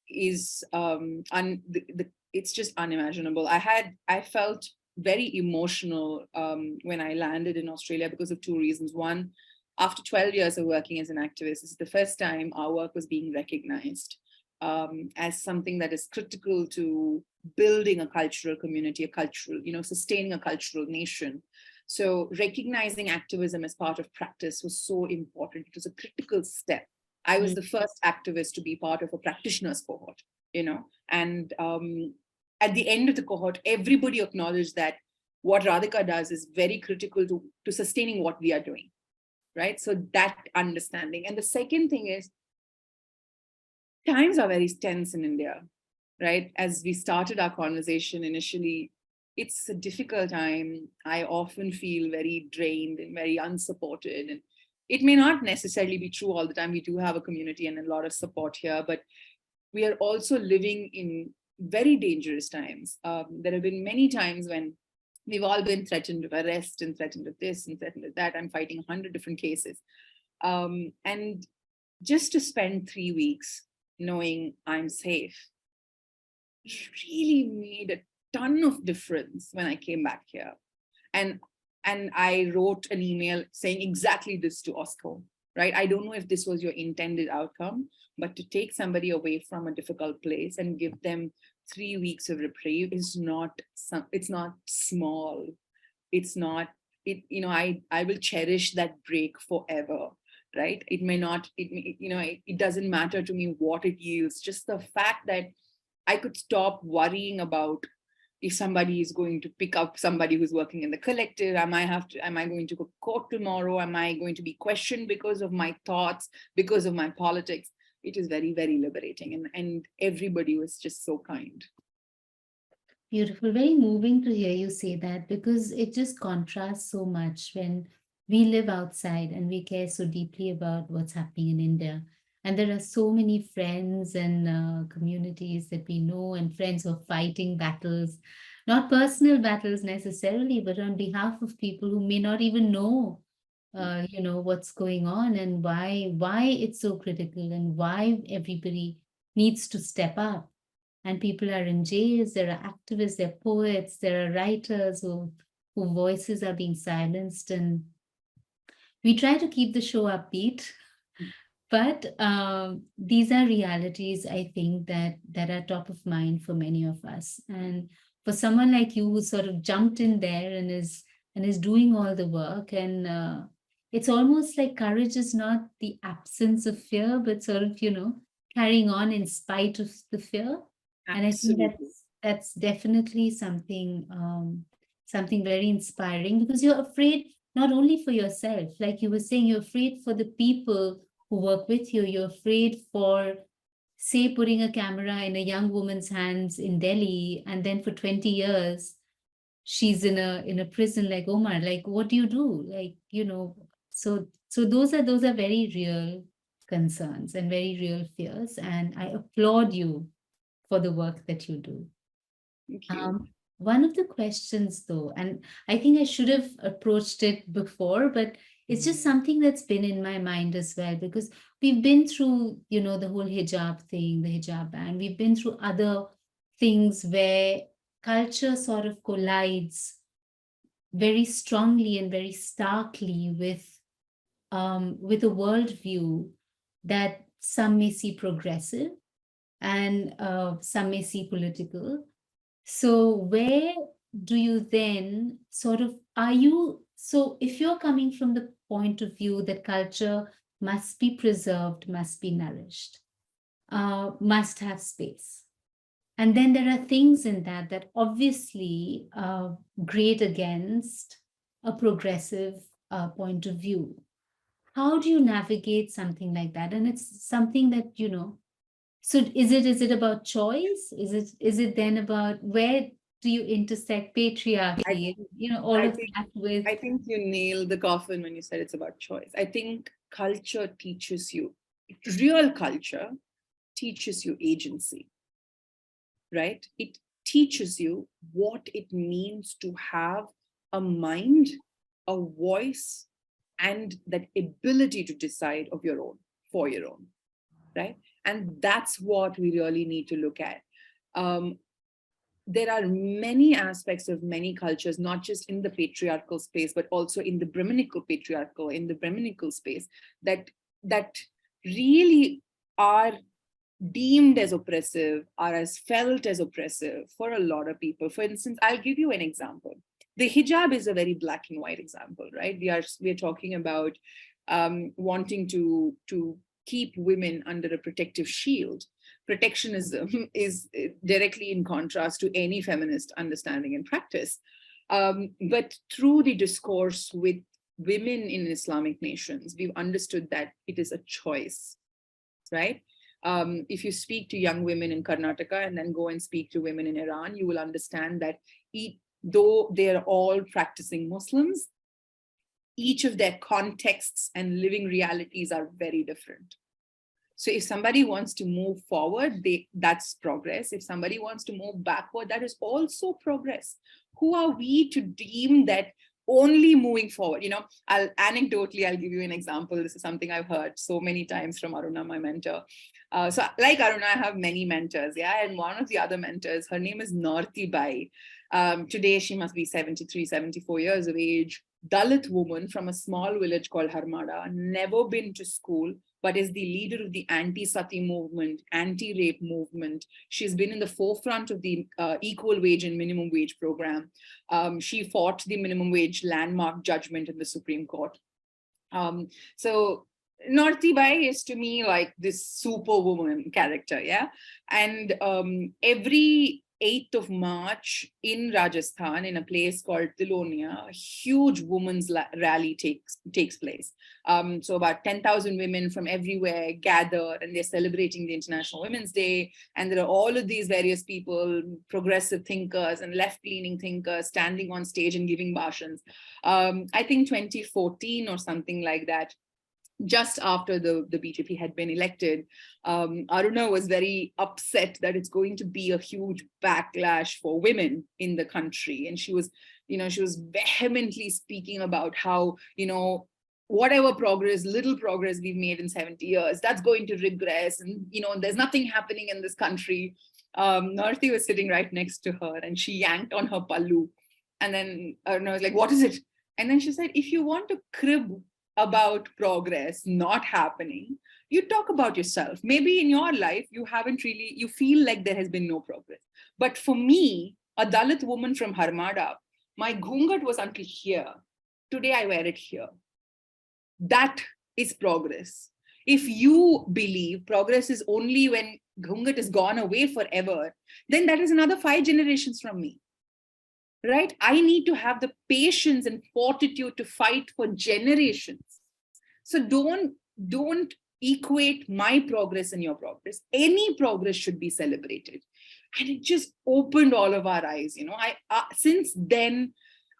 is it's just unimaginable. I felt very emotional when I landed in Australia because of two reasons. One, after 12 years of working as an activist, this is the first time our work was being recognized as something that is critical to building a cultural community, sustaining a cultural nation. So recognizing activism as part of practice was so important. It was a critical step. I was the first activist to be part of a practitioners cohort, and at the end of the cohort, everybody acknowledged that what Radhika does is very critical to sustaining what we are doing, right? So that understanding. And the second thing is, times are very tense in India, right? As we started our conversation initially, it's a difficult time. I often feel very drained and very unsupported. And it may not necessarily be true all the time. We do have a community and a lot of support here, but we are also living in very dangerous times. There have been many times when we've all been threatened with arrest and threatened with this and threatened with that. I'm fighting 100 different cases. And just to spend 3 weeks knowing I'm safe really made a ton of difference when I came back here. And I wrote an email saying exactly this to OSCO, right? I don't know if this was your intended outcome, but to take somebody away from a difficult place and give them 3 weeks of reprieve is it's not small. It's not, I will cherish that break forever, right? It may not, it doesn't matter to me what it yields. Just the fact that I could stop worrying about if somebody is going to pick up somebody who's working in the collective, am I going to go to court tomorrow? Am I going to be questioned because of my thoughts, because of my politics? It is very, very liberating. And everybody was just so kind. Beautiful. Very moving to hear you say that, because it just contrasts so much when we live outside and we care so deeply about what's happening in India. And there are so many friends and communities that we know, and friends who are fighting battles, not personal battles necessarily, but on behalf of people who may not even know, what's going on and why it's so critical and why everybody needs to step up. And people are in jails, there are activists, there are poets, there are writers whose voices are being silenced. And we try to keep the show upbeat, but these are realities, I think, that are top of mind for many of us. And for someone like you who sort of jumped in there and is doing all the work, and it's almost like courage is not the absence of fear, but sort of, carrying on in spite of the fear. And I think Absolutely. that's definitely something very inspiring, because you're afraid not only for yourself, like you were saying, you're afraid for the people who work with you. You're afraid for, say, putting a camera in a young woman's hands in Delhi, and then for 20 years she's in a prison like Omar. Like, what do you do? Like, so those are very real concerns and very real fears. And I applaud you for the work that you do. Thank you. One of the questions, though, and I think I should have approached it before, but it's just something that's been in my mind as well, because we've been through, the whole hijab thing, the hijab ban. We've been through other things where culture sort of collides very strongly and very starkly with a worldview that some may see progressive and some may see political. So where do you then sort of, so if you're coming from the point of view that culture must be preserved, must be nourished, must have space. And then there are things in that obviously grate against a progressive point of view. How do you navigate something like that? And it's something that, so is it about choice? Is it then about where do you intersect patriarchy, all I of think that with? I think you nailed the coffin when you said it's about choice. I think culture teaches you, real culture teaches you agency, right? It teaches you what it means to have a mind, a voice, and that ability to decide of your own, for your own, right? And that's what we really need to look at. There are many aspects of many cultures, not just in the patriarchal space, but also in the Brahminical patriarchal, in the Brahminical space, that really are deemed as oppressive, are as felt as oppressive for a lot of people. For instance, I'll give you an example. The hijab is a very black and white example, right? We are talking about wanting to keep women under a protective shield. Protectionism is directly in contrast to any feminist understanding and practice. But through the discourse with women in Islamic nations, we've understood that it is a choice, right? If you speak to young women in Karnataka and then go and speak to women in Iran, you will understand that though they're all practicing Muslims, each of their contexts and living realities are very different. So if somebody wants to move forward, that's progress. If somebody wants to move backward, that is also progress. Who are we to deem that only moving forward? Anecdotally, I'll give you an example. This is something I've heard so many times from Aruna, my mentor. So like Aruna, I have many mentors, yeah? And one of the other mentors, her name is Narti Bai. Today, she must be 73, 74 years of age. Dalit woman from a small village called Harmada, never been to school, but is the leader of the anti-sati movement, anti-rape movement. She's been in the forefront of the equal wage and minimum wage program. She fought the minimum wage landmark judgment in the Supreme Court. So Northi Bai is to me like this superwoman character, yeah. And every 8th of March in Rajasthan, in a place called Tilonia, a huge women's rally takes place. So about 10,000 women from everywhere gather, and they're celebrating the International Women's Day. And there are all of these various people, progressive thinkers and left-leaning thinkers, standing on stage and giving bhashans. I think 2014 or something like that, just after the BJP had been elected, Aruna was very upset that it's going to be a huge backlash for women in the country. And she was vehemently speaking about how, whatever progress, little progress we've made in 70 years, that's going to regress. And, there's nothing happening in this country. Narthi was sitting right next to her, and she yanked on her pallu. And then Aruna was like, what is it? And then she said, if you want to crib about progress not happening, you talk about yourself. Maybe in your life, you feel like there has been no progress. But for me, a Dalit woman from Harmada, my ghungat was until here. Today, I wear it here. That is progress. If you believe progress is only when ghungat is gone away forever, then that is another 5 generations from me. Right? I need to have the patience and fortitude to fight for generations. So don't equate my progress and your progress. Any progress should be celebrated. And it just opened all of our eyes. Since then,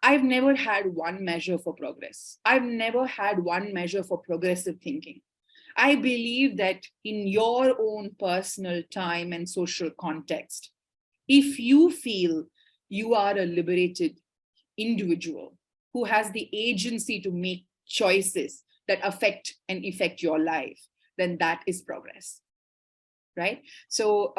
I've never had one measure for progress. I've never had one measure for progressive thinking. I believe that in your own personal time and social context, if you feel you are a liberated individual who has the agency to make choices that affect and effect your life, then that is progress, right? So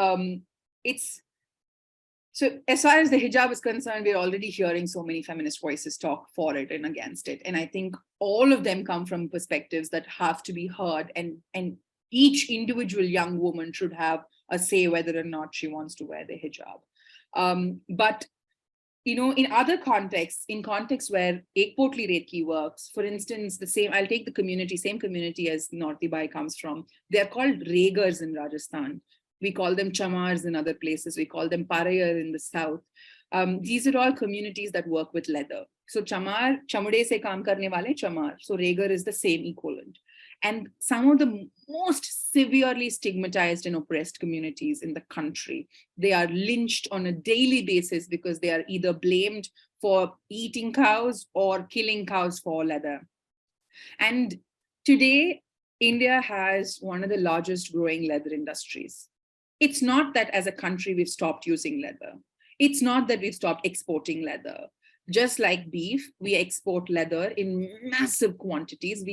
so as far as the hijab is concerned, we're already hearing so many feminist voices talk for it and against it. And I think all of them come from perspectives that have to be heard, and each individual young woman should have a say whether or not she wants to wear the hijab. But in other contexts, in contexts where Ek Potlee Ret Ki works, for instance, I'll take the same community as Northi Bai comes from. They're called Regars in Rajasthan. We call them Chamars in other places. We call them Parayar in the south. These are all communities that work with leather. So Chamar, chamude se kaam karne wale Chamar. So Regar is the same equivalent. And some of the most severely stigmatized and oppressed communities in the country, they are lynched on a daily basis because they are either blamed for eating cows or killing cows for leather. And today, India has one of the largest growing leather industries. It's not that as a country we've stopped using leather. It's not that we've stopped exporting leather. Just like beef, we export leather in massive quantities.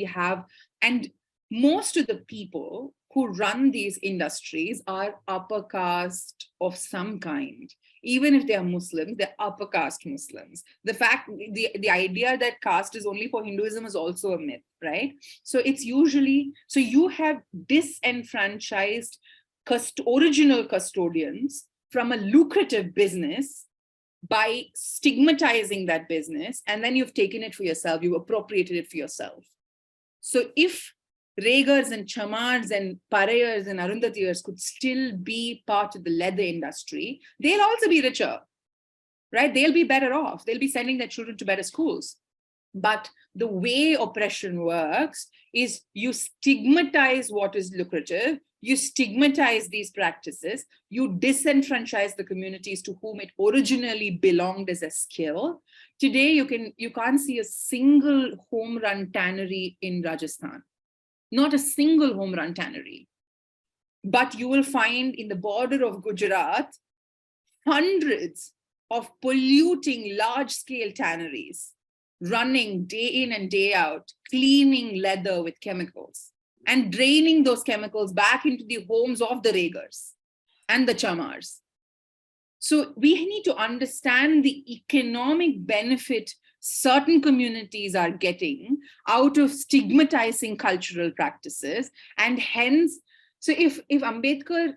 And most of the people who run these industries are upper caste of some kind. Even if they are Muslims, they're upper caste Muslims. The idea that caste is only for Hinduism is also a myth, right? So you have disenfranchised original custodians from a lucrative business by stigmatizing that business, and then you've taken it for yourself, you've appropriated it for yourself. So if Regars and Chamars and Parayars and Arundhatiyars could still be part of the leather industry, they'll also be richer, right? They'll be better off. They'll be sending their children to better schools. But the way oppression works is you stigmatize what is lucrative, you stigmatize these practices, you disenfranchise the communities to whom it originally belonged as a skill. Today, you can't see a single home run tannery in Rajasthan. Not a single home run tannery. But you will find in the border of Gujarat, hundreds of polluting large-scale tanneries running day in and day out, cleaning leather with chemicals and draining those chemicals back into the homes of the Regars and the Chamars. So we need to understand the economic benefit certain communities are getting out of stigmatizing cultural practices. And hence, so if Ambedkar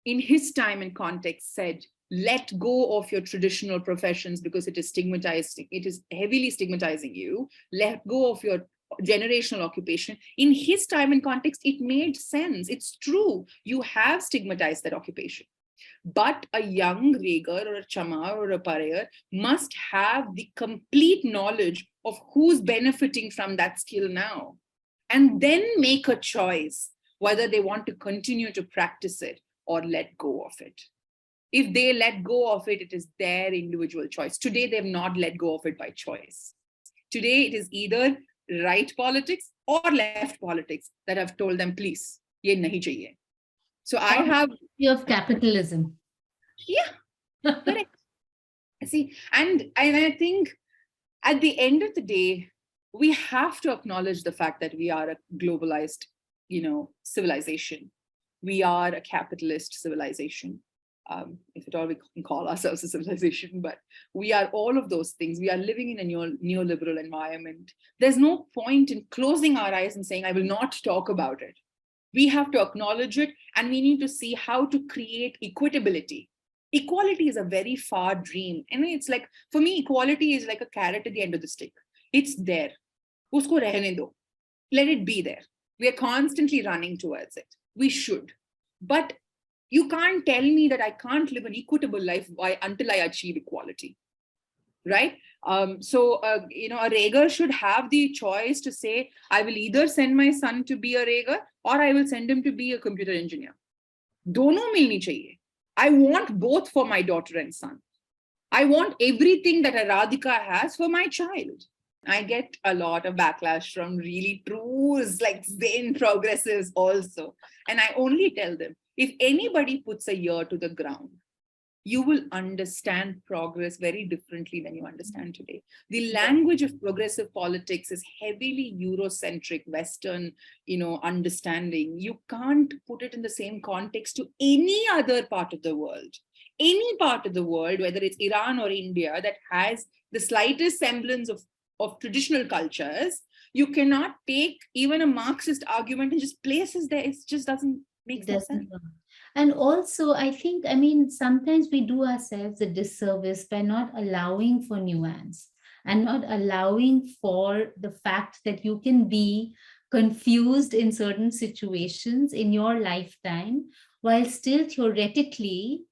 in his time and context said, let go of your traditional professions because it is stigmatizing, it is heavily stigmatizing you, let go of your generational occupation. In his time and context, it made sense. It's true. You have stigmatized that occupation. But a young Regar or a Chamar or a Parayar must have the complete knowledge of who's benefiting from that skill now, and then make a choice whether they want to continue to practice it or let go of it. If they let go of it, it is their individual choice. Today, they've not let go of it by choice. Today, it is either right politics or left politics that have told them, please, ye nahi chahiye. So I have... of capitalism. Yeah, correct. See, and I think at the end of the day, we have to acknowledge the fact that we are a globalized, civilization. We are a capitalist civilization. If at all we can call ourselves a civilization, but we are all of those things. We are living in a neoliberal environment. There's no point in closing our eyes and saying, I will not talk about it. We have to acknowledge it, and we need to see how to create equitability. Equality is a very far dream. And it's like, for me, equality is like a carrot at the end of the stick. It's there. Usko rehne do. Let it be there. We are constantly running towards it. We should. But you can't tell me that I can't live an equitable life until I achieve equality, right? So a Regar should have the choice to say, I will either send my son to be a Regar or I will send him to be a computer engineer. Dono milni chahiye. I want both for my daughter and son. I want everything that a Radhika has for my child. I get a lot of backlash from really trues, like Zen progressives also. And I only tell them, if anybody puts a ear to the ground, you will understand progress very differently than you understand today. The language of progressive politics is heavily Eurocentric, Western, understanding. You can't put it in the same context to any other part of the world. Any part of the world, whether it's Iran or India, that has the slightest semblance of traditional cultures, you cannot take even a Marxist argument and just place it there. It just doesn't make sense. And also, I think, sometimes we do ourselves a disservice by not allowing for nuance and not allowing for the fact that you can be confused in certain situations in your lifetime while still theoretically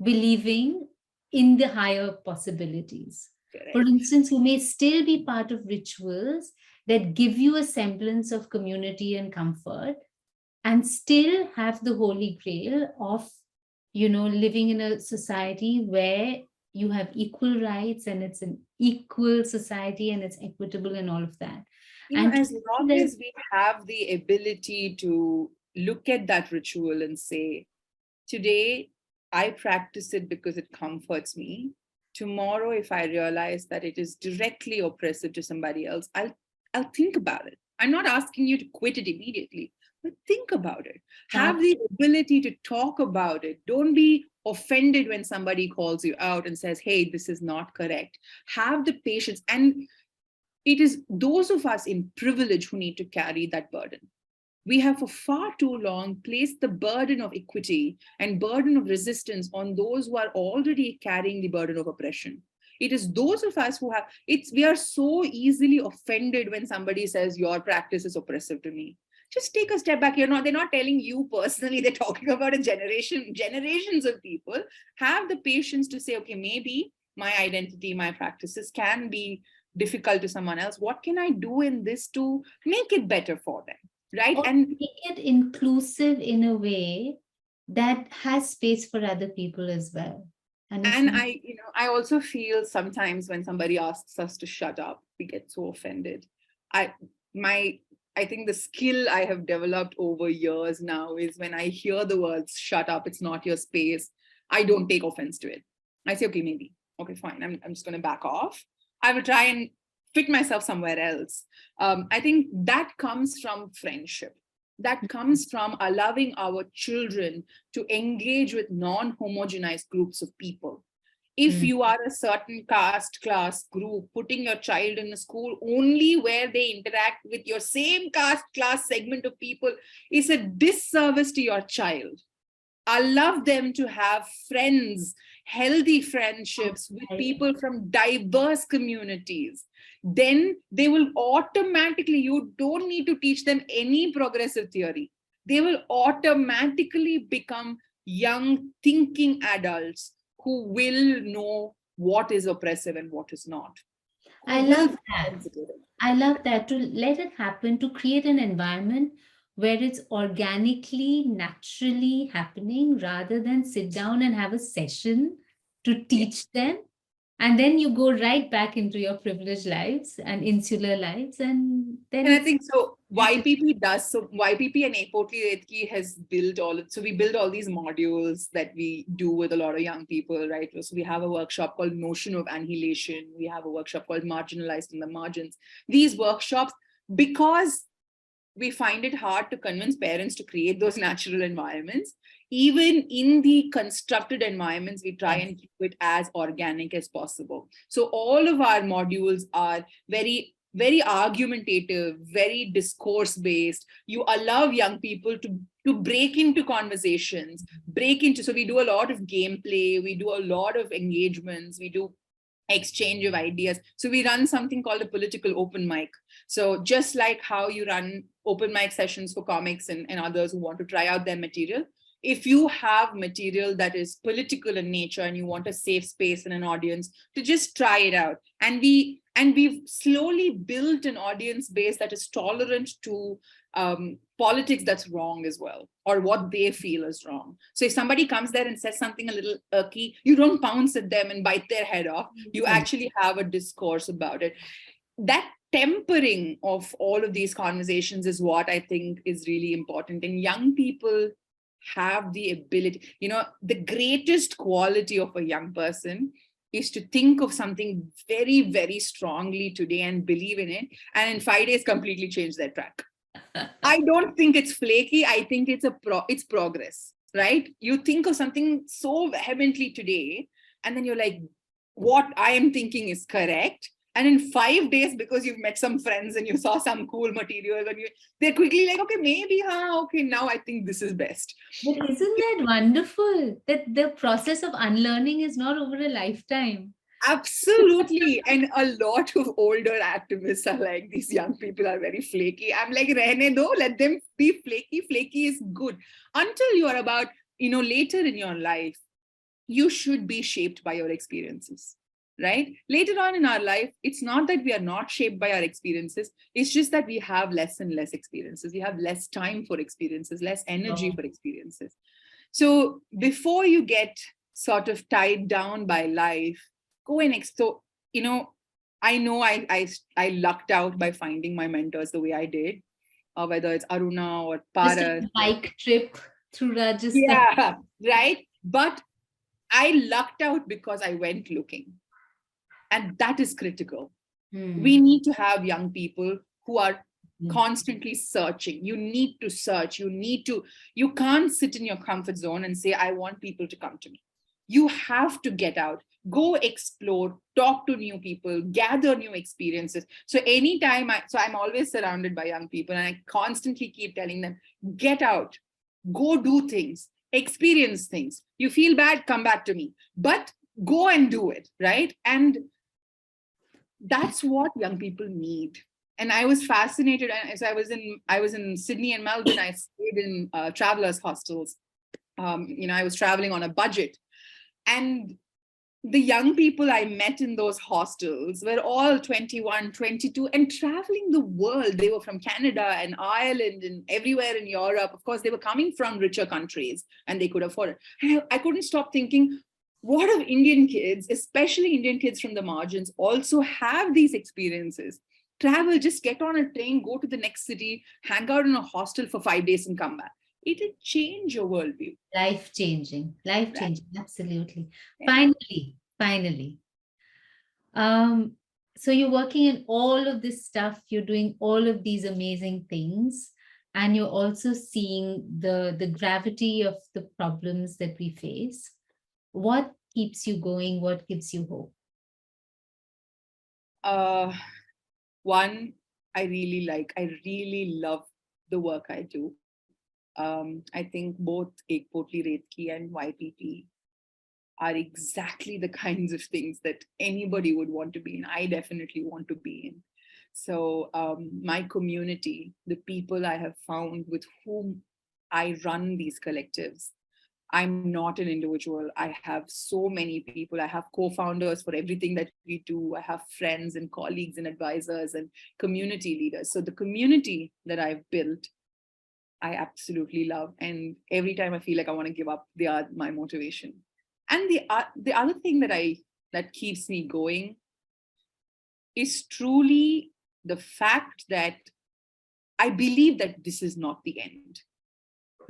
believing in the higher possibilities. Correct. For instance, you may still be part of rituals that give you a semblance of community and comfort, and still have the holy grail of, living in a society where you have equal rights and it's an equal society and it's equitable and all of that. And as long as we have the ability to look at that ritual and say, today I practice it because it comforts me. Tomorrow, if I realize that it is directly oppressive to somebody else, I'll think about it. I'm not asking you to quit it immediately, but think about it. Have the ability to talk about it. Don't be offended when somebody calls you out and says, hey, this is not correct. Have the patience. And it is those of us in privilege who need to carry that burden. We have for far too long placed the burden of equity and burden of resistance on those who are already carrying the burden of oppression. It is those of us who we are so easily offended when somebody says your practice is oppressive to me. Just take a step back. They're not telling you personally, they're talking about generations of people. Have the patience to say, okay, maybe my identity, my practices can be difficult to someone else. What can I do in this to make it better for them? Right? And make it inclusive in a way that has space for other people as well. And I also feel sometimes when somebody asks us to shut up, we get so offended. I think the skill I have developed over years now is when I hear the words shut up, it's not your space, I don't take offense to it. I say, okay, maybe, okay, fine. I'm just going to back off. I will try and fit myself somewhere else. I think that comes from friendship. That comes from allowing our children to engage with non-homogenized groups of people. If you are a certain caste, class, group, putting your child in a school only where they interact with your same caste, class segment of people is a disservice to your child. allow them to have friends, healthy friendships with people from diverse communities, then they will automatically, you don't need to teach them any progressive theory. They will automatically become young thinking adults who will know what is oppressive and what is not. I love that. I love that, to let it happen, to create an environment where it's organically, naturally happening, rather than sit down and have a session to teach them. And then you go right back into your privileged lives and insular lives. And then And I think so YPP does, so YPP and Ek Potlee Ret Ki has built so we build all these modules that we do with a lot of young people, right? So we have a workshop called Notion of Annihilation. We have a workshop called Marginalized in the Margins. These workshops, because we find it hard to convince parents to create those natural environments, even in the constructed environments, we try and keep it as organic as possible. So all of our modules are very, very argumentative, very discourse based. You allow young people to break into conversations, so we do a lot of gameplay, we do a lot of engagements, we do exchange of ideas. So we run something called a political open mic. So just like how you run open mic sessions for comics and others who want to try out their material, if you have material that is political in nature and you want a safe space and an audience to just try it out, and we've slowly built an audience base that is tolerant to politics that's wrong as well, or what they feel is wrong. So if somebody comes there and says something a little irky, you don't pounce at them and bite their head off. You actually have a discourse about it. That tempering of all of these conversations is what I think is really important. And young people have the ability, the greatest quality of a young person is to think of something very, very strongly today and believe in it, and in 5 days completely change their track. I don't think it's flaky. I think it's progress, right? You think of something so vehemently today, and then you're like, what I am thinking is correct. And in 5 days, because you've met some friends and you saw some cool material, and they're quickly like, okay, maybe, okay, now I think this is best. But isn't that wonderful that the process of unlearning is not over a lifetime? Absolutely. And a lot of older activists are like, these young people are very flaky. I'm like, rehne do, let them be flaky. Flaky is good. Until you are about, later in your life, you should be shaped by your experiences, right? Later on in our life, it's not that we are not shaped by our experiences. It's just that we have less and less experiences. We have less time for experiences, less energy for experiences. So before you get sort of tied down by life, go and explore. I know I lucked out by finding my mentors the way I did, whether it's Aruna or Paras. Just a bike trip through Rajasthan. Yeah, right. But I lucked out because I went looking. And that is critical. We need to have young people who are constantly searching. You need to search. You can't sit in your comfort zone and say, I want people to come to me. You have to get out, go explore, talk to new people, gather new experiences. So anytime I'm always surrounded by young people, and I constantly keep telling them, get out, go do things, experience things. You feel bad, come back to me, but go and do it, right? And that's what young people need. And I was fascinated. As I was in Sydney and Melbourne, I stayed in travelers hostels. I was traveling on a budget, and the young people I met in those hostels were all 21, 22 and traveling the world. They were from Canada and Ireland and everywhere in Europe. Of course, they were coming from richer countries and they could afford it. I couldn't stop thinking, what if Indian kids, especially Indian kids from the margins, also have these experiences? Travel, just get on a train, go to the next city, hang out in a hostel for 5 days and come back. It'll change your worldview. Life-changing, Right. Absolutely. Yeah. Finally. So you're working in all of this stuff, you're doing all of these amazing things, and you're also seeing the gravity of the problems that we face. What keeps you going? What gives you hope? One, I really love the work I do. I think both Ek Potlee Ret Ki and YPP are exactly the kinds of things that anybody would want to be in. I definitely want to be in. So my community, the people I have found with whom I run these collectives, I'm not an individual. I have so many people. I have co-founders for everything that we do. I have friends and colleagues and advisors and community leaders. So the community that I've built, I absolutely love. And every time I feel like I want to give up, they are my motivation. And the other thing that keeps me going is truly the fact that I believe that this is not the end,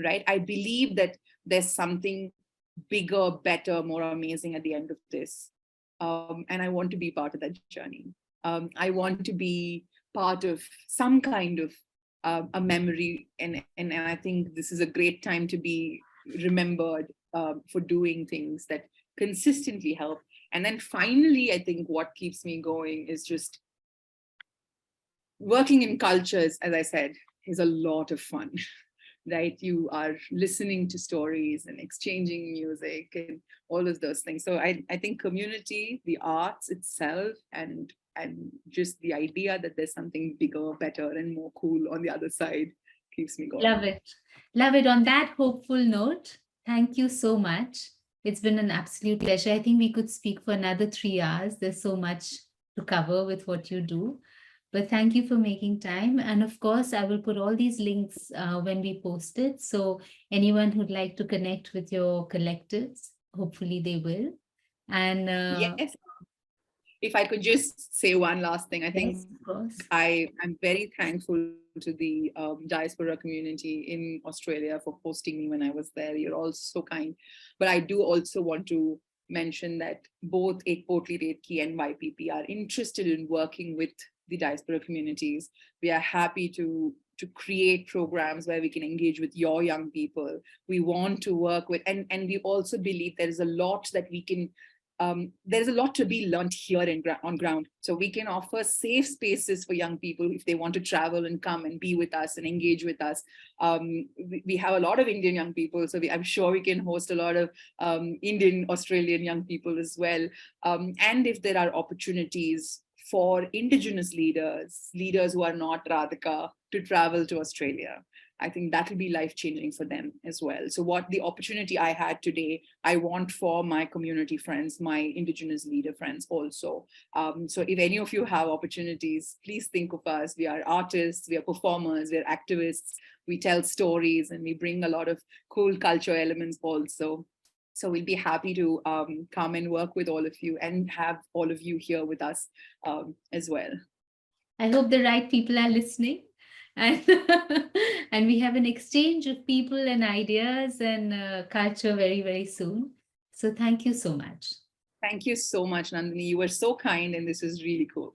right? I believe that there's something bigger, better, more amazing at the end of this. And I want to be part of that journey. I want to be part of some kind of a memory. And I think this is a great time to be remembered for doing things that consistently help. And then finally, I think what keeps me going is just working in cultures, as I said, is a lot of fun. Right? You are listening to stories and exchanging music and all of those things. So I think community, the arts itself, and just the idea that there's something bigger, better, and more cool on the other side keeps me going. Love it. Love it. On that hopeful note, thank you so much. It's been an absolute pleasure. I think we could speak for another 3 hours. There's so much to cover with what you do. But thank you for making time. And of course, I will put all these links when we post it. So anyone who'd like to connect with your collectives, hopefully they will. And yes, if I could just say one last thing, I think yes, of course. I'm very thankful to the diaspora community in Australia for hosting me when I was there. You're all so kind. But I do also want to mention that both Ek Potlee Ret Ki and YPP are interested in working with the diaspora communities. We are happy to create programs where we can engage with your young people. We want to work with, and we also believe there is a lot that we can, there's a lot to be learned here on ground. So we can offer safe spaces for young people if they want to travel and come and be with us and engage with us. We have a lot of Indian young people, so I'm sure we can host a lot of Indian, Australian young people as well. And if there are opportunities for indigenous leaders who are not Radhika, to travel to Australia, I think that will be life-changing for them as well. So what the opportunity I had today, I want for my community friends, my indigenous leader friends also. So if any of you have opportunities, please think of us. We are artists, we are performers, we are activists, we tell stories, and we bring a lot of cool culture elements also. So we'll be happy to come and work with all of you and have all of you here with us as well. I hope the right people are listening. And, and we have an exchange of people and ideas and culture very, very soon. So thank you so much. Thank you so much, Nandini. You were so kind, and this is really cool.